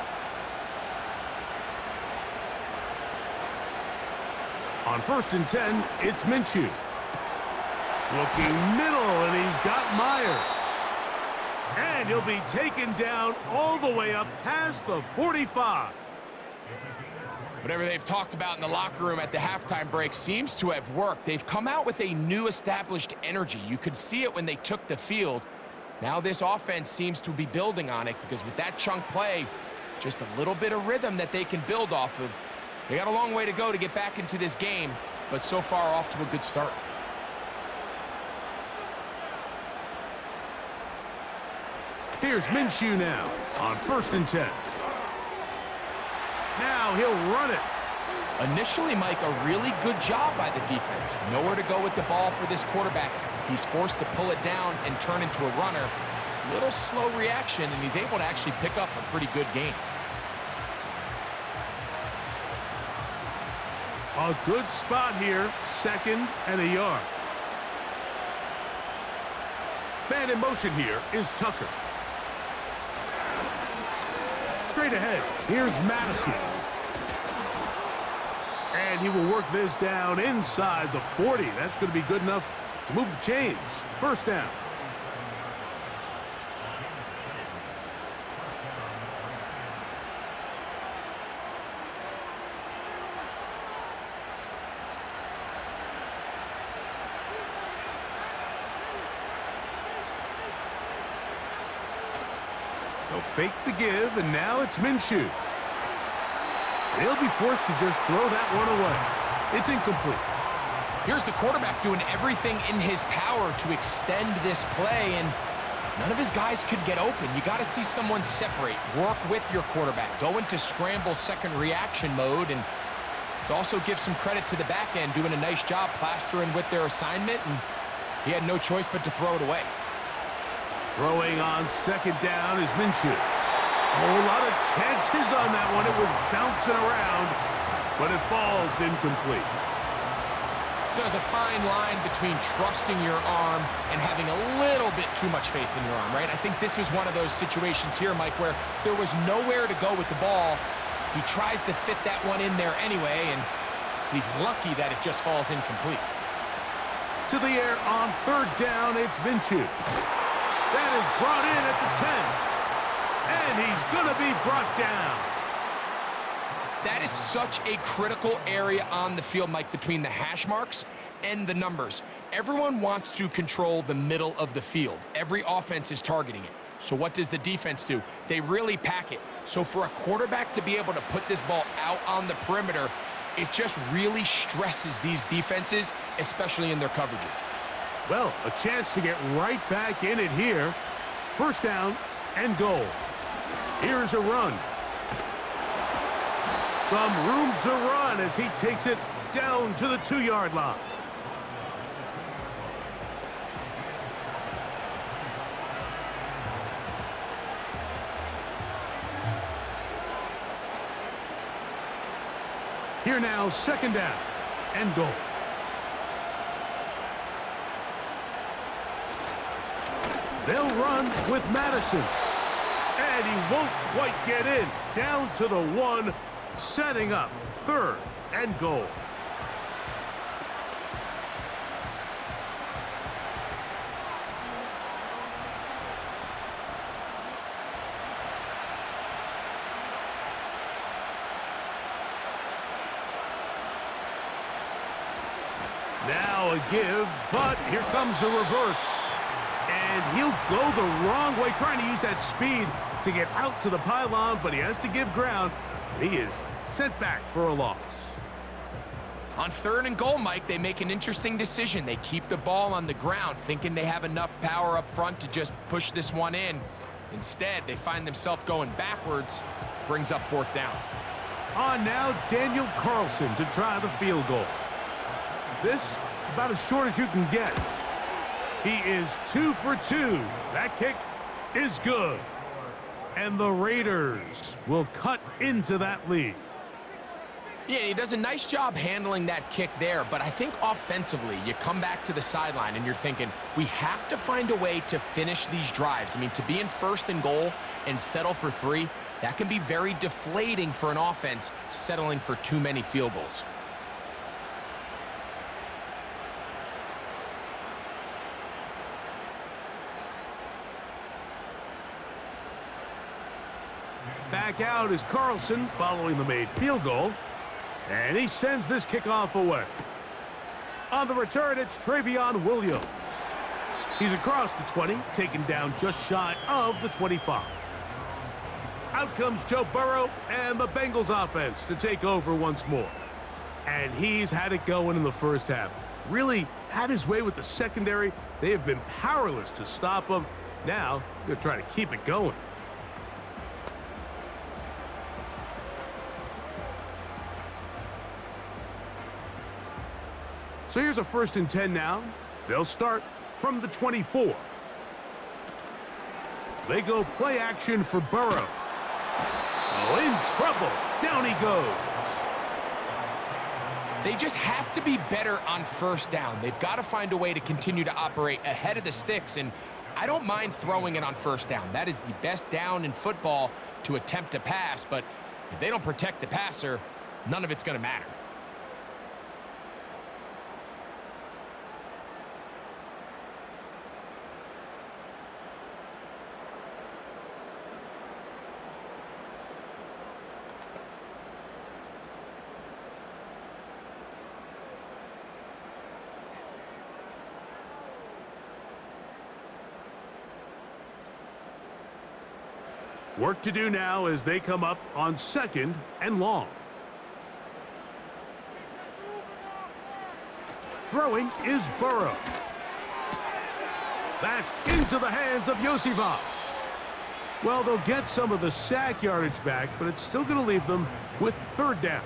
A: On 1st and 10, it's Minshew. Looking middle, and he's got Myers. And he'll be taken down all the way up past the 45.
B: Whatever they've talked about in the locker room at the halftime break seems to have worked. They've come out with a new established energy. You could see it when they took the field. Now this offense seems to be building on it because with that chunk play, just a little bit of rhythm that they can build off of. They got a long way to go to get back into this game, but so far off to a good start.
A: Here's Minshew now on 1st and 10. Now he'll run it.
B: Initially, Mike, a really good job by the defense. Nowhere to go with the ball for this quarterback. He's forced to pull it down and turn into a runner. Little slow reaction, and he's able to actually pick up a pretty good game.
A: A good spot here, 2nd and a yard. Man in motion here is Tucker. Straight ahead, here's Madison. And he will work this down inside the 40. That's going to be good enough to move the chains. 1st down. They'll fake the give, and now it's Minshew. He'll be forced to just throw that one away. It's incomplete.
B: Here's the quarterback doing everything in his power to extend this play, and none of his guys could get open. You got to see someone separate, work with your quarterback, go into scramble second reaction mode, and let's also give some credit to the back end doing a nice job plastering with their assignment, and he had no choice but to throw it away.
A: Throwing on 2nd down is Minshew. A lot of chances on that one. It was bouncing around, but it falls incomplete.
B: There's a fine line between trusting your arm and having a little bit too much faith in your arm, right? I think this was one of those situations here, Mike, where there was nowhere to go with the ball. He tries to fit that one in there anyway, and he's lucky that it just falls incomplete.
A: To the air on 3rd down, it's Minshew. That is brought in at the 10. And he's going to be brought down.
B: That is such a critical area on the field, Mike, between the hash marks and the numbers. Everyone wants to control the middle of the field. Every offense is targeting it. So what does the defense do? They really pack it. So for a quarterback to be able to put this ball out on the perimeter, it just really stresses these defenses, especially in their coverages.
A: Well, a chance to get right back in it here. 1st down and goal. Here's a run. Some room to run as he takes it down to the 2-yard line. Here now, 2nd down and goal. They'll run with Madison. And he won't quite get in. Down to the 1, setting up 3rd and goal. Now a give, but here comes a reverse. And he'll go the wrong way, trying to use that speed to get out to the pylon, but he has to give ground. He is sent back for a loss.
B: On 3rd and goal, Mike, they make an interesting decision. They keep the ball on the ground, thinking they have enough power up front to just push this one in. Instead, they find themselves going backwards, brings up 4th down.
A: On now, Daniel Carlson to try the field goal. This about as short as you can get. He is 2 for 2. That kick is good. And the Raiders will cut into that lead.
B: Yeah, he does a nice job handling that kick there, but I think offensively, you come back to the sideline and you're thinking, we have to find a way to finish these drives. I mean, to be in 1st and goal and settle for 3, that can be very deflating for an offense settling for too many field goals.
A: Back out is Carlson following the made field goal. And he sends this kickoff away. On the return, it's Travion Williams. He's across the 20, taken down just shy of the 25. Out comes Joe Burrow and the Bengals offense to take over once more. And he's had it going in the first half. Really had his way with the secondary. They have been powerless to stop him. Now, they're trying to keep it going. So here's a 1st and 10 now. They'll start from the 24. They go play action for Burrow. Oh, in trouble. Down he goes.
B: They just have to be better on 1st down. They've got to find a way to continue to operate ahead of the sticks, and I don't mind throwing it on 1st down. That is the best down in football to attempt to pass, but if they don't protect the passer, none of it's going to matter.
A: Work to do now as they come up on 2nd and long. Throwing is Burrow. That's into the hands of Josivas. Well, they'll get some of the sack yardage back, but it's still going to leave them with 3rd down.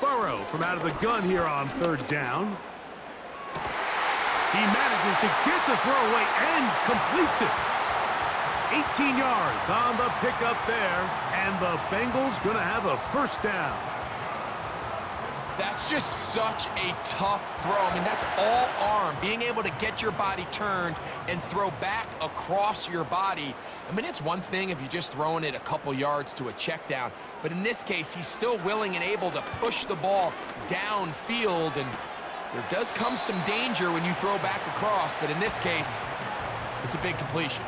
A: Burrow from out of the gun here on 3rd down. He manages to get the throw away and completes it. 18 yards on the pickup there, and the Bengals going to have a 1st down.
B: That's just such a tough throw. I mean, that's all arm, being able to get your body turned and throw back across your body. I mean, it's one thing if you're just throwing it a couple yards to a check down, but in this case, he's still willing and able to push the ball downfield, and there does come some danger when you throw back across, but in this case, it's a big completion.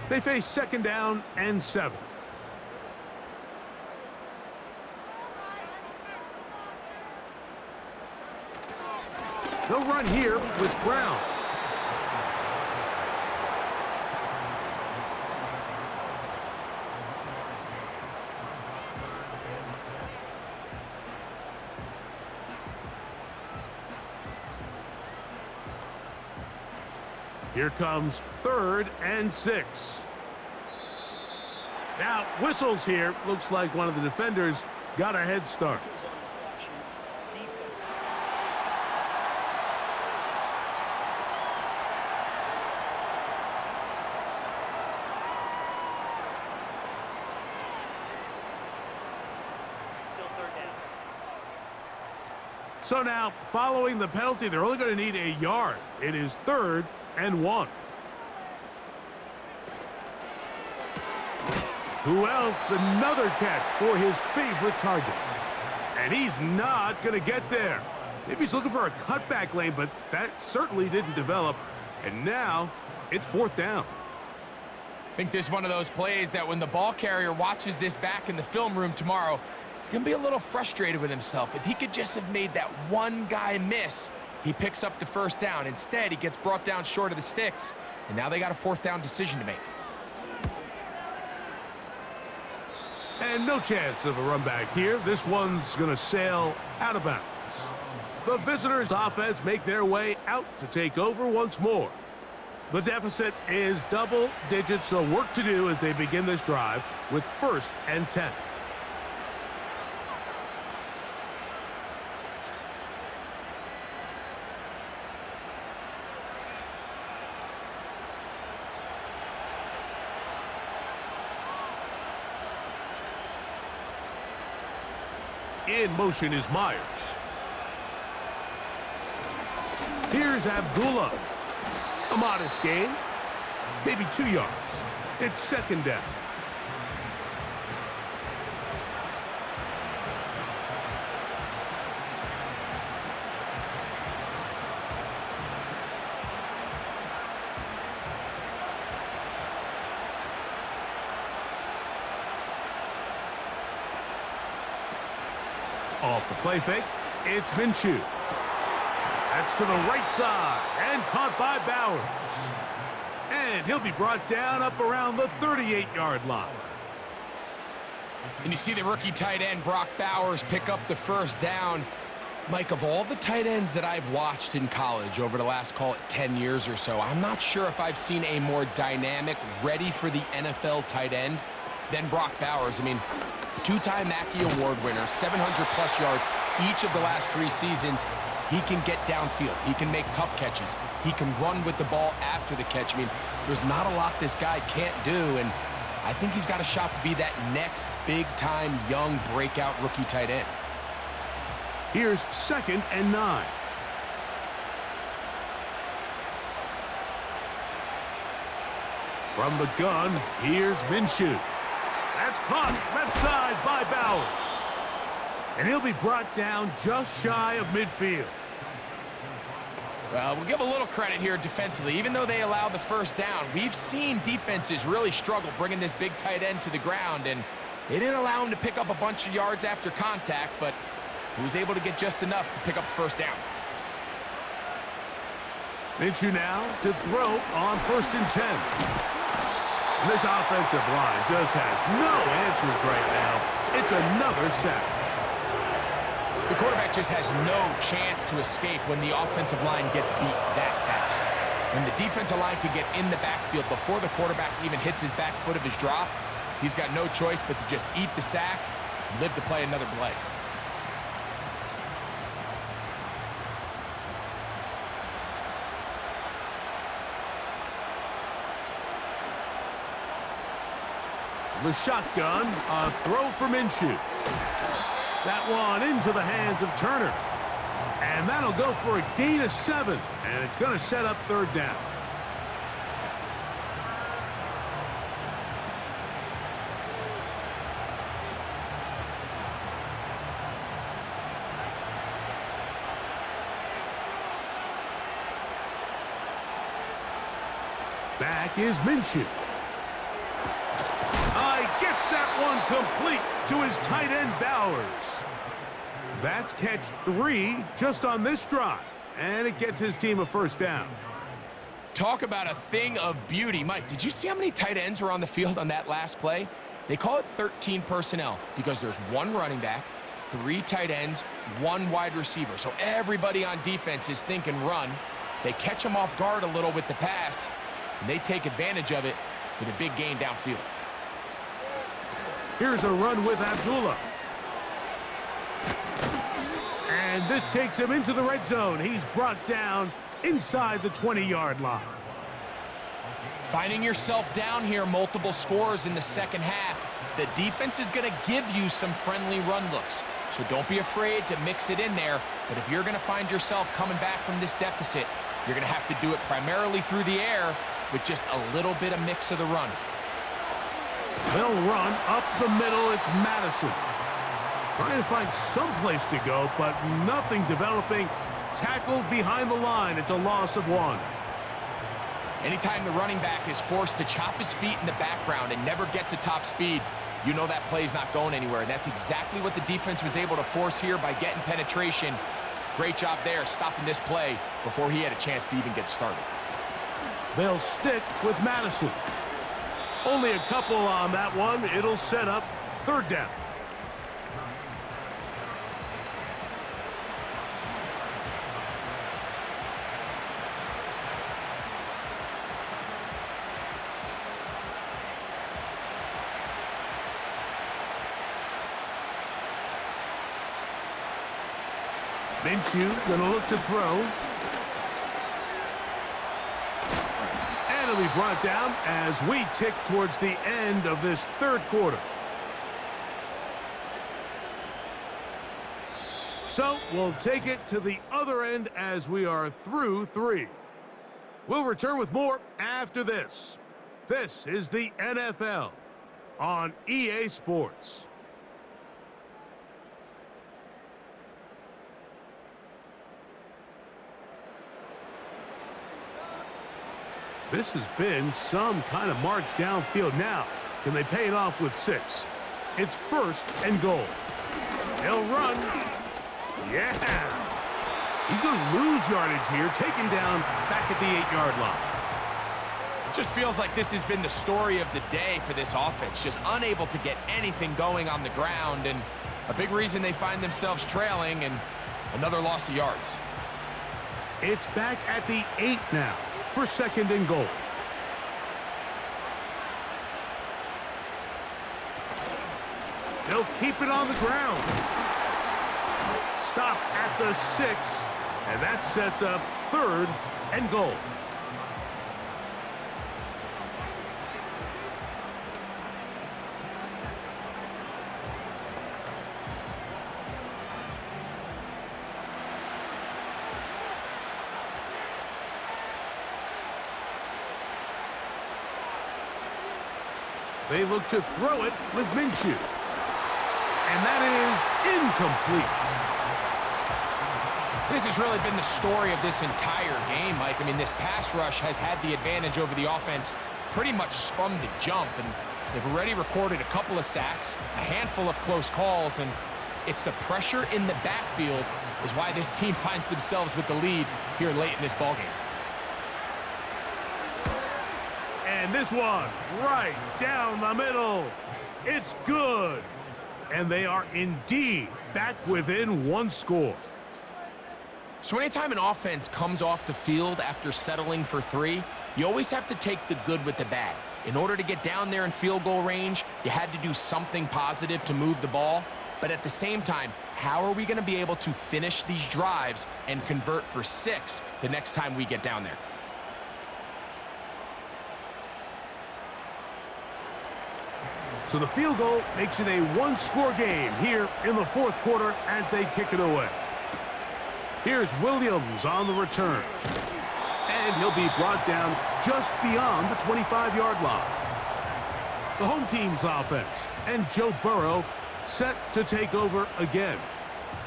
A: They face 2nd down and 7. They'll run here with Brown. Here comes 3rd and 6. Now, whistles here. Looks like one of the defenders got a head start. So now, following the penalty, they're only going to need a yard. It is 3rd and 1. Who else? Another catch for his favorite target. And he's not going to get there. Maybe he's looking for a cutback lane, but that certainly didn't develop. And now, it's 4th down.
B: I think this is one of those plays that when the ball carrier watches this back in the film room tomorrow, he's going to be a little frustrated with himself. If he could just have made that one guy miss, he picks up the 1st down. Instead, he gets brought down short of the sticks, and now they got a 4th down decision to make.
A: And no chance of a run back here. This one's going to sail out of bounds. The visitors' offense make their way out to take over once more. The deficit is double digits, so work to do as they begin this drive with 1st and 10. In motion is Myers. Here's Abdullah. A modest gain, maybe 2 yards. It's 2nd down. Off the play fake, it's Minshew. That's to the right side and caught by Bowers. And he'll be brought down up around the 38-yard line.
B: And you see the rookie tight end, Brock Bowers, pick up the first down. Mike, of all the tight ends that I've watched in college over the last, call it 10 years or so, I'm not sure if I've seen a more dynamic, ready for the NFL tight end than Brock Bowers. I mean, two-time Mackey Award winner, 700-plus yards each of the last 3 seasons. He can get downfield. He can make tough catches. He can run with the ball after the catch. I mean, there's not a lot this guy can't do, and I think he's got a shot to be that next big-time young breakout rookie tight end.
A: Here's 2nd and 9. From the gun, here's Minshew. That's caught left side by Bowers. And he'll be brought down just shy of midfield.
B: Well, we'll give a little credit here defensively. Even though they allow the first down, we've seen defenses really struggle bringing this big tight end to the ground, and they didn't allow him to pick up a bunch of yards after contact, but he was able to get just enough to pick up the first down.
A: Minshew now to throw on 1st and 10. And this offensive line just has no answers right now. It's another sack.
B: The quarterback just has no chance to escape when the offensive line gets beat that fast. When the defensive line can get in the backfield before the quarterback even hits his back foot of his drop, he's got no choice but to just eat the sack and live to play another play.
A: The shotgun, a throw for Minshew. That one into the hands of Turner. And that'll go for a gain of 7. And it's going to set up 3rd down. Back is Minshew. Gets that one complete to his tight end, Bowers. That's catch 3 just on this drive, and it gets his team a first down.
B: Talk about a thing of beauty. Mike, did you see how many tight ends were on the field on that last play? They call it 13 personnel because there's 1 running back, 3 tight ends, 1 wide receiver. So everybody on defense is thinking run. They catch them off guard a little with the pass, and they take advantage of it with a big gain downfield.
A: Here's a run with Abdullah. And this takes him into the red zone. He's brought down inside the 20-yard line.
B: Finding yourself down here, multiple scores in the second half. The defense is going to give you some friendly run looks. So don't be afraid to mix it in there. But if you're going to find yourself coming back from this deficit, you're going to have to do it primarily through the air with just a little bit of mix of the run.
A: They'll run up the middle. It's Madison. Trying to find some place to go, but nothing developing. Tackled behind the line. It's a loss of 1.
B: Anytime the running back is forced to chop his feet in the background and never get to top speed, you know that play's not going anywhere. And that's exactly what the defense was able to force here by getting penetration. Great job there stopping this play before he had a chance to even get started.
A: They'll stick with Madison. Only a couple on that one. It'll set up 3rd down. Minshew gonna look to throw. And it'll be brought down as we tick towards the end of this 3rd quarter. So we'll take it to the other end as we are through 3. We'll return with more after this. This is the NFL on EA Sports. This has been some kind of march downfield now. Can they pay it off with 6? It's 1st and goal. They'll run. Yeah. He's going to lose yardage here, taken down back at the 8-yard line.
B: It just feels like this has been the story of the day for this offense, just unable to get anything going on the ground, and a big reason they find themselves trailing and another loss of yards.
A: It's back at the 8 now for 2nd and goal. They'll keep it on the ground. Stop at the 6, and that sets up 3rd and goal. They look to throw it with Minshew. And that is incomplete.
B: This has really been the story of this entire game, Mike. I mean, this pass rush has had the advantage over the offense pretty much from the jump, and they've already recorded a couple of sacks, a handful of close calls, and it's the pressure in the backfield is why this team finds themselves with the lead here late in this ballgame.
A: And this one, right down the middle. It's good. And they are indeed back within 1 score.
B: So anytime an offense comes off the field after settling for 3, you always have to take the good with the bad. In order to get down there in field goal range, you had to do something positive to move the ball. But at the same time, how are we going to be able to finish these drives and convert for 6 the next time we get down there?
A: So the field goal makes it a 1-score game here in the 4th quarter as they kick it away. Here's Williams on the return. And he'll be brought down just beyond the 25-yard line. The home team's offense and Joe Burrow set to take over again.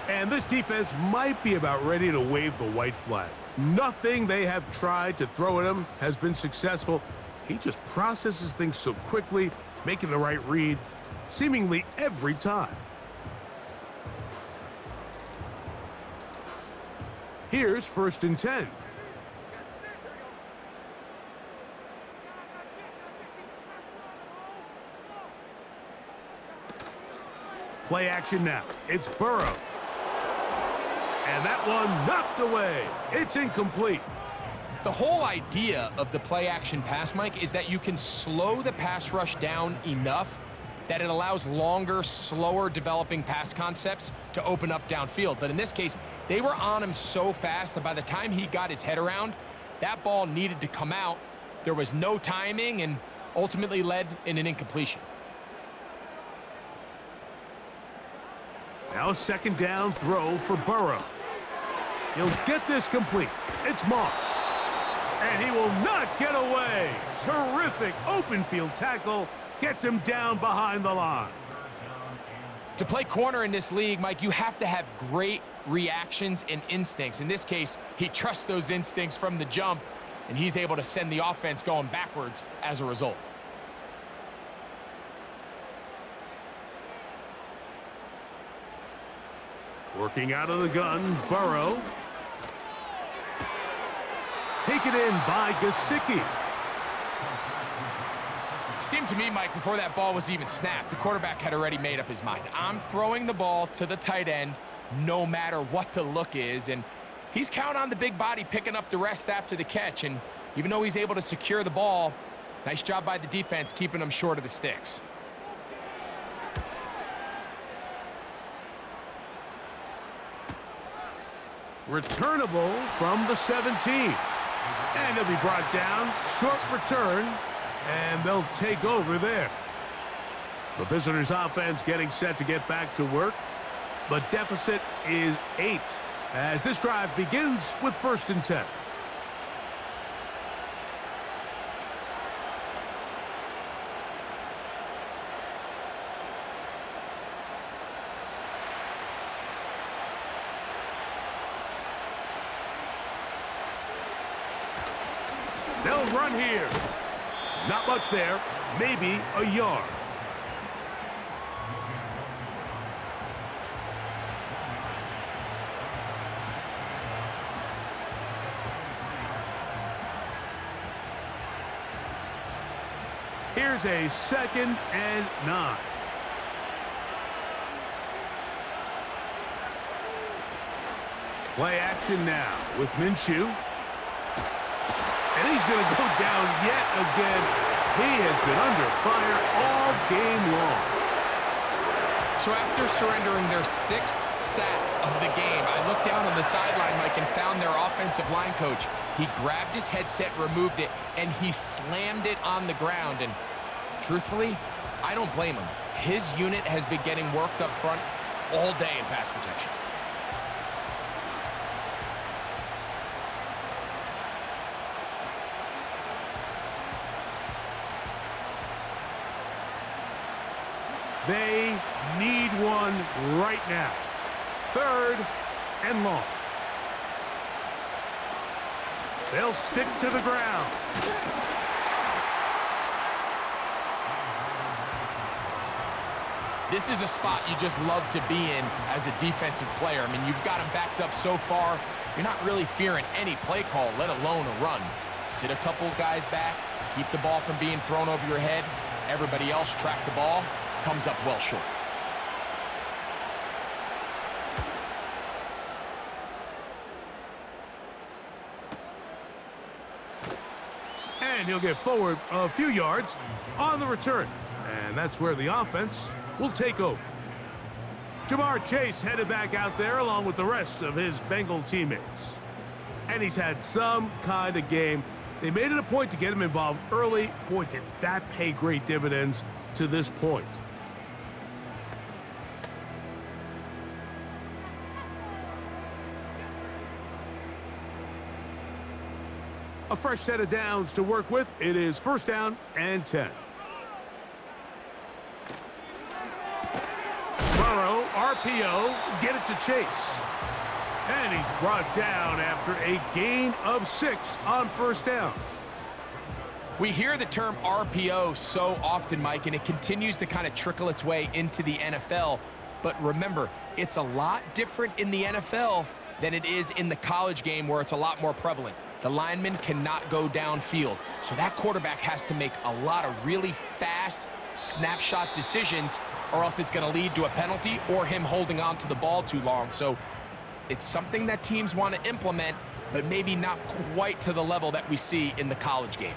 A: And this defense might be about ready to wave the white flag. Nothing they have tried to throw at him has been successful. He just processes things so quickly, making the right read seemingly every time. Here's 1st and 10. Play action now. It's Burrow. And that one knocked away. It's incomplete.
B: The whole idea of the play-action pass, Mike, is that you can slow the pass rush down enough that it allows longer, slower developing pass concepts to open up downfield. But in this case, they were on him so fast that by the time he got his head around, that ball needed to come out. There was no timing and ultimately led in an incompletion.
A: Now a 2nd down throw for Burrow. He'll get this complete. It's Moss. And he will not get away. Terrific open field tackle. Gets him down behind the line.
B: To play corner in this league, Mike, you have to have great reactions and instincts. In this case, he trusts those instincts from the jump, and he's able to send the offense going backwards as a result.
A: Working out of the gun, Burrow. Taken in by Gesicki.
B: Seemed to me, Mike, before that ball was even snapped, the quarterback had already made up his mind. I'm throwing the ball to the tight end no matter what the look is, and he's counting on the big body picking up the rest after the catch, and even though he's able to secure the ball, nice job by the defense keeping him short of the sticks.
A: Returnable from the 17. And he'll be brought down. Short return. And they'll take over there. The visitors' offense getting set to get back to work. The deficit is 8 as this drive begins with 1st and 10. They'll run here. Not much there. Maybe a yard. Here's a 2nd and 9. Play action now with Minshew. And he's going to go down yet again. He has been under fire all game long.
B: So after surrendering their 6th sack of the game, I looked down on the sideline, Mike, and found their offensive line coach. He grabbed his headset, removed it, and he slammed it on the ground. And truthfully, I don't blame him. His unit has been getting worked up front all day in pass protection.
A: They need one right now. 3rd and long. They'll stick to the ground.
B: This is a spot you just love to be in as a defensive player. I mean, you've got them backed up so far, you're not really fearing any play call, let alone a run. Sit a couple of guys back, keep the ball from being thrown over your head. Everybody else track the ball. Comes up well short.
A: And he'll get forward a few yards on the return. And that's where the offense will take over. Jamar Chase headed back out there along with the rest of his Bengal teammates. And he's had some kind of game. They made it a point to get him involved early. Boy, did that pay great dividends to this point. A fresh set of downs to work with. It is 1st down and 10. Burrow, RPO, get it to Chase. And he's brought down after a gain of 6 on 1st down.
B: We hear the term RPO so often, Mike, and it continues to kind of trickle its way into the NFL. But remember, it's a lot different in the NFL than it is in the college game where it's a lot more prevalent. The lineman cannot go downfield, so that quarterback has to make a lot of really fast snapshot decisions, or else it's going to lead to a penalty or him holding on to the ball too long. So it's something that teams want to implement, but maybe not quite to the level that we see in the college game.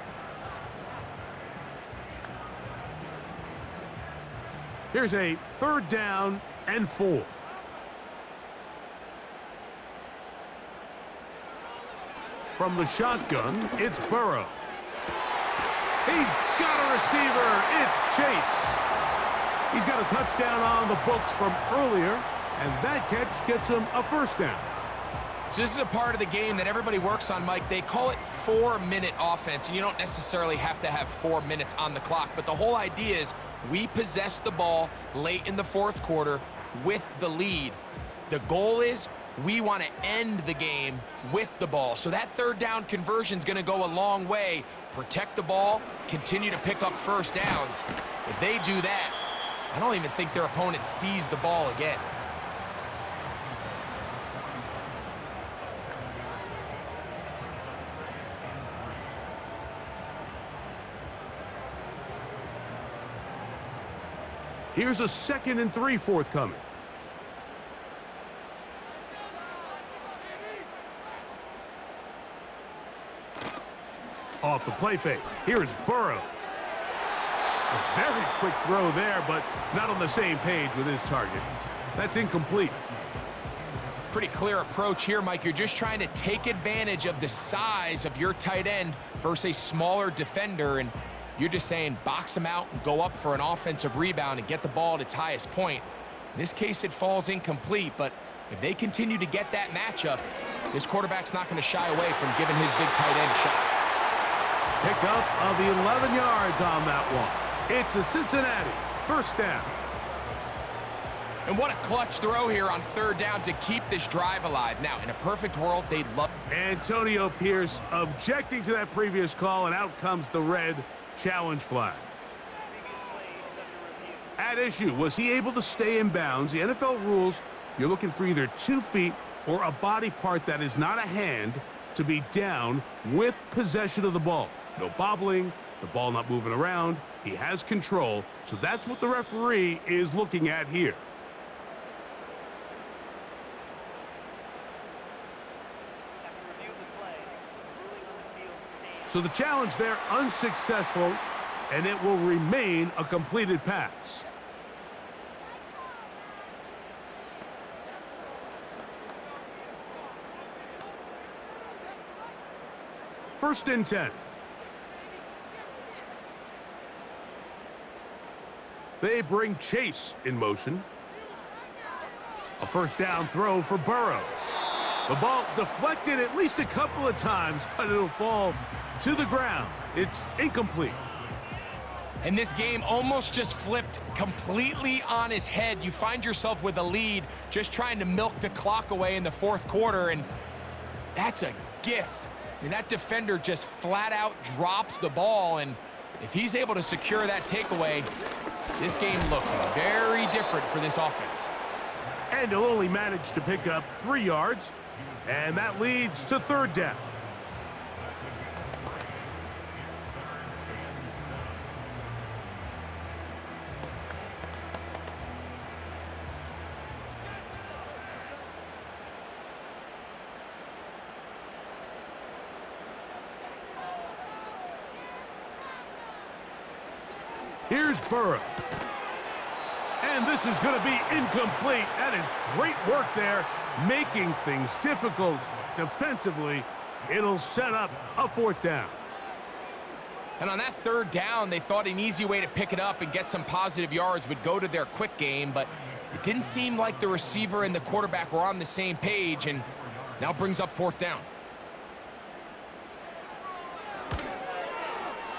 A: Here's a 3rd down and 4. From the shotgun, it's Burrow. He's got a receiver. It's Chase. He's got a touchdown on the books from earlier, and that catch gets him a 1st down.
B: So this is a part of the game that everybody works on, Mike. They call it 4-minute offense, and you don't necessarily have to have 4 minutes on the clock, but the whole idea is we possess the ball late in the 4th quarter with the lead. The goal is we want to end the game with the ball. So that 3rd down conversion is going to go a long way. Protect the ball, continue to pick up 1st downs. If they do that, I don't even think their opponent sees the ball again.
A: Here's a 2nd and 3 forthcoming. Off the play fake. Here's Burrow. A very quick throw there, but not on the same page with his target. That's incomplete.
B: Pretty clear approach here, Mike. You're just trying to take advantage of the size of your tight end versus a smaller defender, and you're just saying box him out and go up for an offensive rebound and get the ball at its highest point. In this case, it falls incomplete, but if they continue to get that matchup, this quarterback's not going to shy away from giving his big tight end a shot.
A: Pickup of 11 yards on that one. It's a Cincinnati 1st down.
B: And what a clutch throw here on 3rd down to keep this drive alive. Now, in a perfect world, they'd love...
A: Antonio Pierce objecting to that previous call, and out comes the red challenge flag. At issue, was he able to stay in bounds? The NFL rules, you're looking for either 2 feet or a body part that is not a hand to be down with possession of the ball. No bobbling, The ball not moving around. He has control, so that's what the referee is looking at here. So the challenge there unsuccessful, and it will remain a completed pass. First and 10. They bring Chase in motion. A first down throw for Burrow. The ball deflected at least a couple of times, but it'll fall to the ground. It's incomplete.
B: And this game almost just flipped completely on his head. You find yourself with a lead, just trying to milk the clock away in the fourth quarter, and that's a gift. I mean, that defender just flat out drops the ball, and if he's able to secure that takeaway, this game looks very different for this offense.
A: And he'll only manage to pick up 3 yards, and that leads to third down. Here's Burrow. And this is going to be incomplete. That is great work there, making things difficult defensively. It'll set up a fourth down.
B: And on that third down, they thought an easy way to pick it up and get some positive yards would go to their quick game, but it didn't seem like the receiver and the quarterback were on the same page, and now brings up fourth down.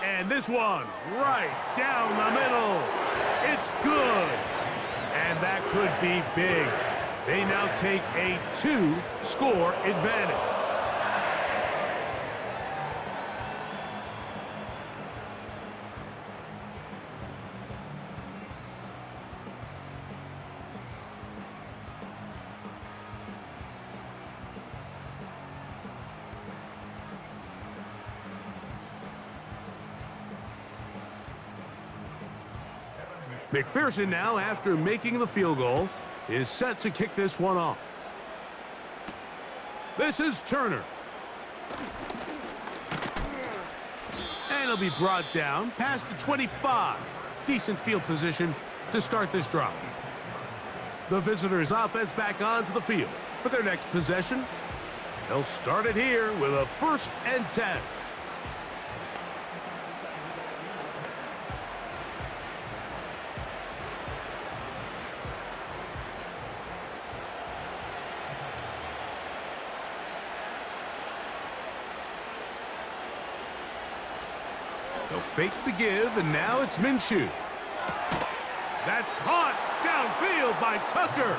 A: And this one right down the middle. It's good. And that could be big. They now take a 2-score advantage. McPherson now, after making the field goal, is set to kick this one off. This is Turner. And he'll be brought down past the 25. Decent field position to start this drive. The visitors' offense back onto the field for their next possession. They'll start it here with a 1st and 10. They'll fake the give, and now it's Minshew. That's caught downfield by Tucker.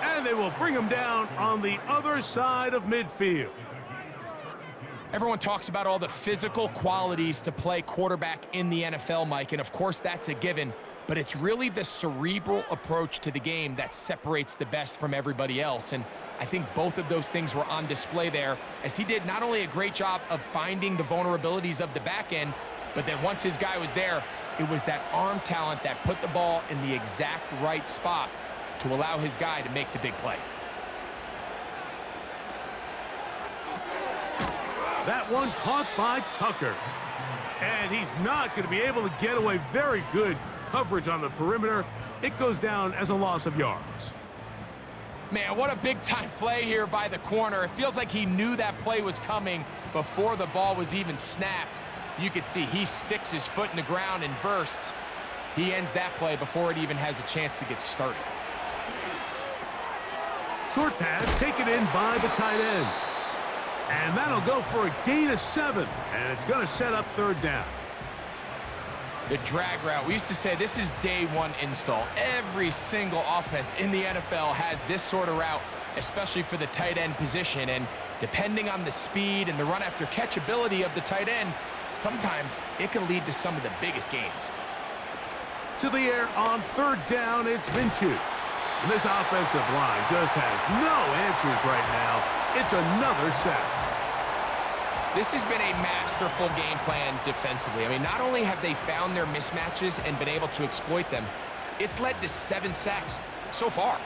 A: And they will bring him down on the other side of midfield.
B: Everyone talks about all the physical qualities to play quarterback in the NFL, Mike, and of course that's a given, but it's really the cerebral approach to the game that separates the best from everybody else, and I think both of those things were on display there, as he did not only a great job of finding the vulnerabilities of the back end, but then once his guy was there, it was that arm talent that put the ball in the exact right spot to allow his guy to make the big play.
A: That one caught by Tucker. And he's not going to be able to get away. Very good coverage on the perimeter. It goes down as a loss of yards.
B: Man, what a big-time play here by the corner. It feels like he knew that play was coming before the ball was even snapped. You can see he sticks his foot in the ground and bursts. He ends that play before it even has a chance to get started.
A: Short pass taken in by the tight end. And that'll go for a gain of 7. And it's going to set up third down.
B: The drag route. We used to say this is day one install. Every single offense in the NFL has this sort of route, especially for the tight end position. And depending on the speed and the run after catch ability of the tight end, sometimes it can lead to some of the biggest gains.
A: To the air on third down, it's Minshew. And this offensive line just has no answers right now. It's another sack.
B: This has been a masterful game plan defensively. I mean, not only have they found their mismatches and been able to exploit them, it's led to 7 sacks so far.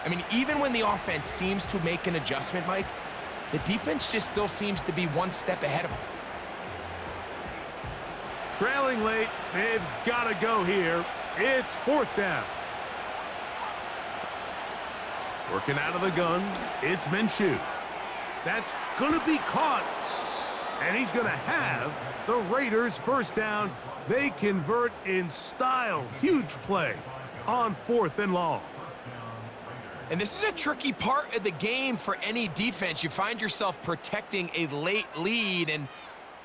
B: I mean, even when the offense seems to make an adjustment, Mike, the defense just still seems to be one step ahead of them.
A: Trailing late, they've got to go here. It's 4th down. Working out of the gun, it's Minshew. That's going to be caught. And he's going to have the Raiders' 1st down. They convert in style. Huge play on 4th and long.
B: And this is a tricky part of the game for any defense. You find yourself protecting a late lead, and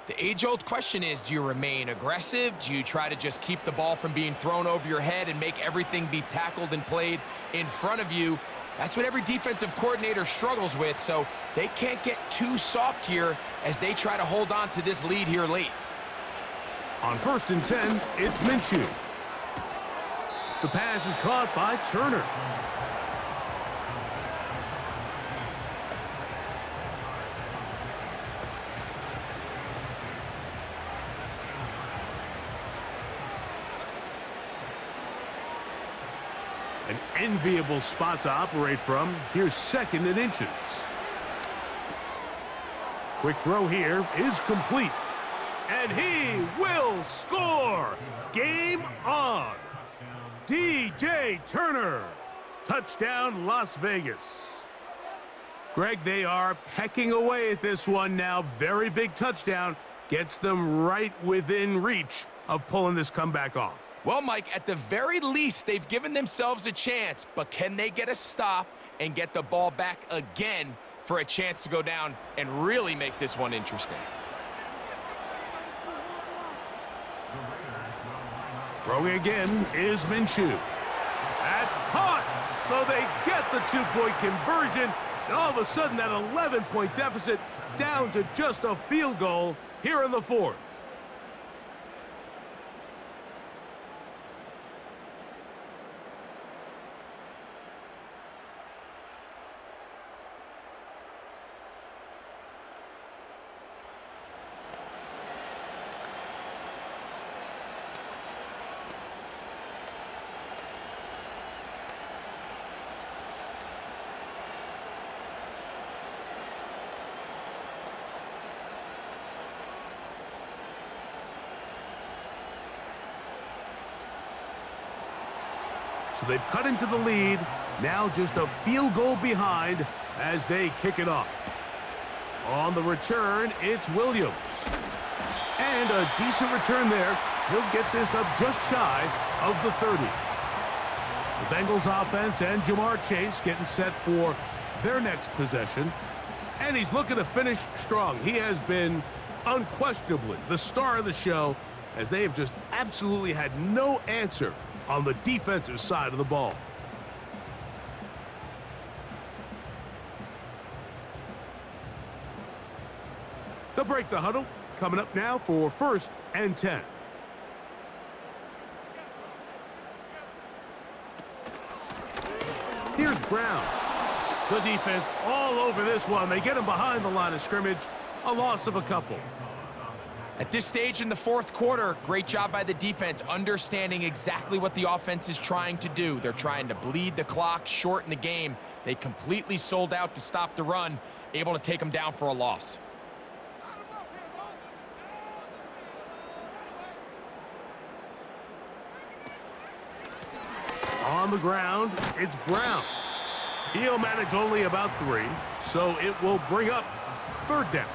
B: the age-old question is, do you remain aggressive? Do you try to just keep the ball from being thrown over your head and make everything be tackled and played in front of you? That's what every defensive coordinator struggles with, so they can't get too soft here as they try to hold on to this lead here late.
A: On 1st and 10, it's Minshew. The pass is caught by Turner. An enviable spot to operate from. Here's 2nd and inches. Quick throw here is complete. And he will score. Game on. DJ Turner. Touchdown, Las Vegas. Greg, they are pecking away at this one now. Very big touchdown. Gets them right within reach of pulling this comeback off.
B: Well, Mike, at the very least, they've given themselves a chance, but can they get a stop and get the ball back again for a chance to go down and really make this one interesting?
A: Throwing again is Minshew. That's caught, so they get the 2-point conversion, and all of a sudden that 11-point deficit down to just a field goal here in the 4th. So they've cut into the lead. Now just a field goal behind as they kick it off. On the return, it's Williams. And a decent return there. He'll get this up just shy of the 30. The Bengals offense and Jamar Chase getting set for their next possession. And he's looking to finish strong. He has been unquestionably the star of the show as they have just absolutely had no answer on the defensive side of the ball. They'll break the huddle. Coming up now for 1st and 10. Here's Brown. The defense all over this one. They get him behind the line of scrimmage. A loss of a couple.
B: At this stage in the 4th quarter, great job by the defense, understanding exactly what the offense is trying to do. They're trying to bleed the clock, shorten the game. They completely sold out to stop the run, able to take them down for a loss.
A: On the ground, it's Brown. He'll manage only about 3, so it will bring up 3rd down.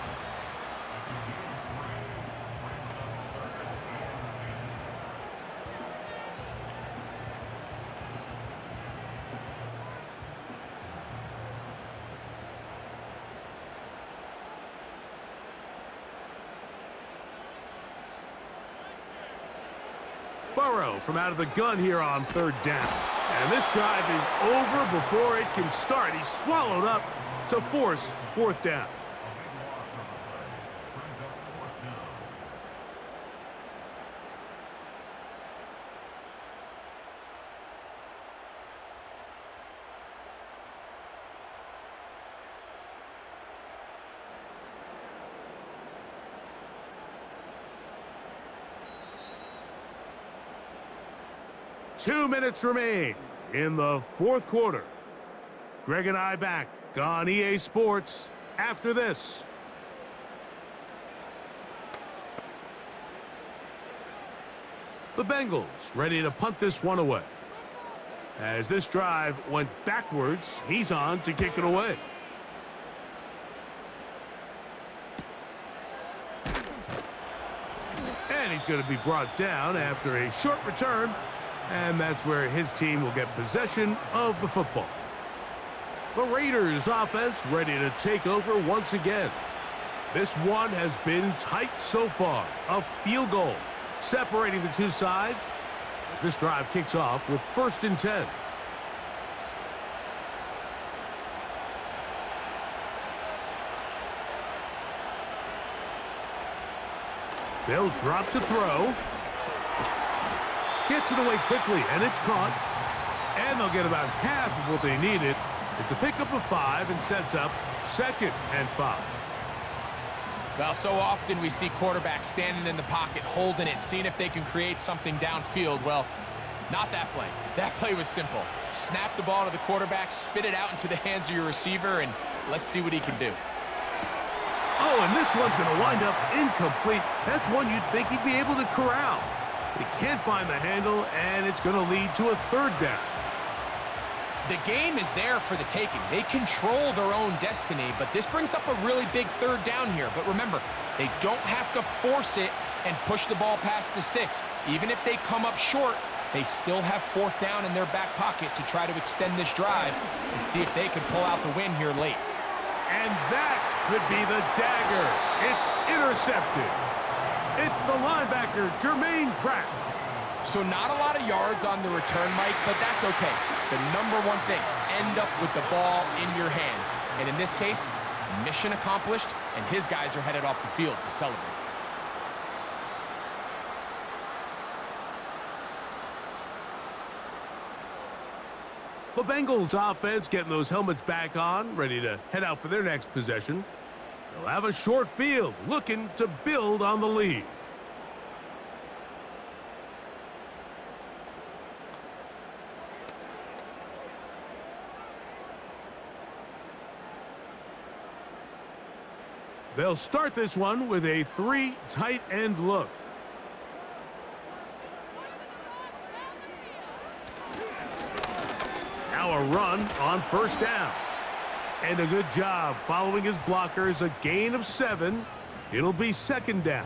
A: Burrow from out of the gun here on 3rd down. And this drive is over before it can start. He's swallowed up to force 4th down. 2 minutes remain in the fourth quarter. Greg and I back on EA Sports after this. The Bengals ready to punt this one away. As this drive went backwards, he's on to kick it away. And he's going to be brought down after a short return, and that's where his team will get possession of the football. The Raiders offense ready to take over once again. This one has been tight so far. A field goal separating the two sides as this drive kicks off with 1st and 10. They'll drop to throw. Gets it away quickly, and it's caught. And they'll get about half of what they needed. It's a pickup of 5 and sets up 2nd and 5.
B: Well, so often we see quarterbacks standing in the pocket, holding it, seeing if they can create something downfield. Well, not that play. That play was simple. Snap the ball to the quarterback, spit it out into the hands of your receiver, and let's see what he can do.
A: Oh, and this one's going to wind up incomplete. That's one you'd think he'd be able to corral. He can't find the handle, and it's going to lead to a 3rd down.
B: The game is there for the taking. They control their own destiny, but this brings up a really big 3rd down here. But remember, they don't have to force it and push the ball past the sticks. Even if they come up short, they still have 4th down in their back pocket to try to extend this drive and see if they can pull out the win here late.
A: And that could be the dagger. It's intercepted. It's the linebacker, Jermaine Pratt.
B: So not a lot of yards on the return, Mike, but that's okay. The number one thing, end up with the ball in your hands. And in this case, mission accomplished, and his guys are headed off the field to celebrate.
A: The Bengals offense getting those helmets back on, ready to head out for their next possession. They'll have a short field, looking to build on the lead. They'll start this one with a 3 tight end look. Now a run on 1st down. And a good job following his blockers, a gain of 7. It'll be 2nd down.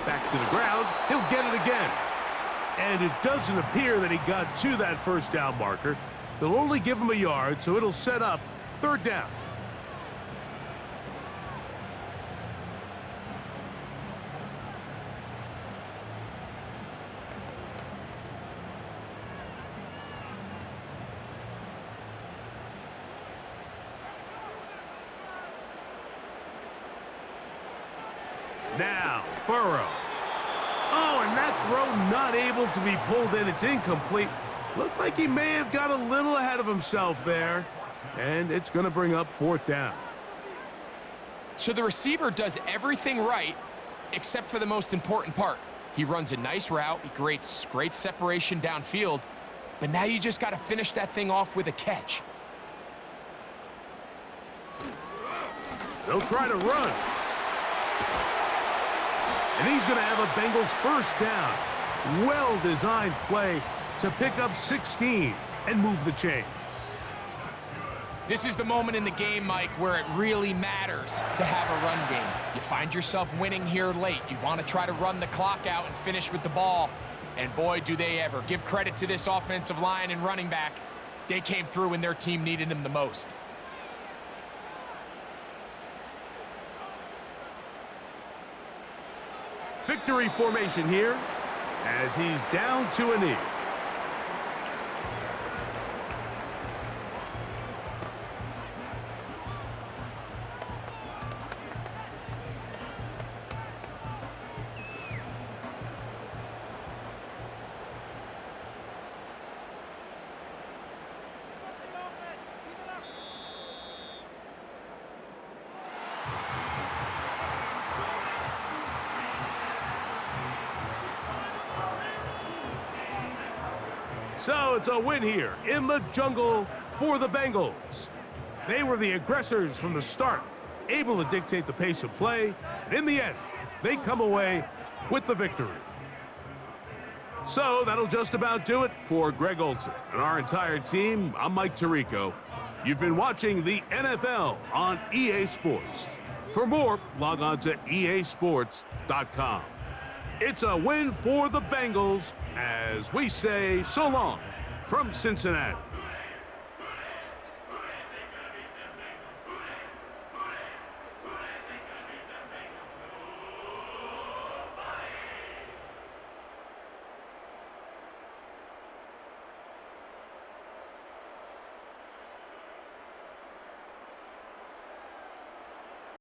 A: Back to the ground, he'll get it again. And it doesn't appear that he got to that 1st down marker. They'll only give him a yard, so it'll set up 3rd down. Now, Burrow. Oh, and that throw not able to be pulled in. It's incomplete. Looked like he may have got a little ahead of himself there. And it's going to bring up 4th down.
B: So the receiver does everything right except for the most important part. He runs a nice route. He creates great separation downfield. But now you just got to finish that thing off with a catch.
A: They'll try to run. And he's going to have a Bengals 1st down. Well-designed play to pick up 16 and move the chains.
B: This is the moment in the game, Mike, where it really matters to have a run game. You find yourself winning here late. You want to try to run the clock out and finish with the ball. And boy, do they ever. Give credit to this offensive line and running back. They came through when their team needed them the most.
A: Victory formation here as he's down to a knee. So it's a win here in the jungle for the Bengals. They were the aggressors from the start, able to dictate the pace of play, and in the end, they come away with the victory. So that'll just about do it for Greg Olson and our entire team. I'm Mike Tirico. You've been watching the NFL on EA Sports. For more, log on to easports.com. It's a win for the Bengals as we say so long from Cincinnati.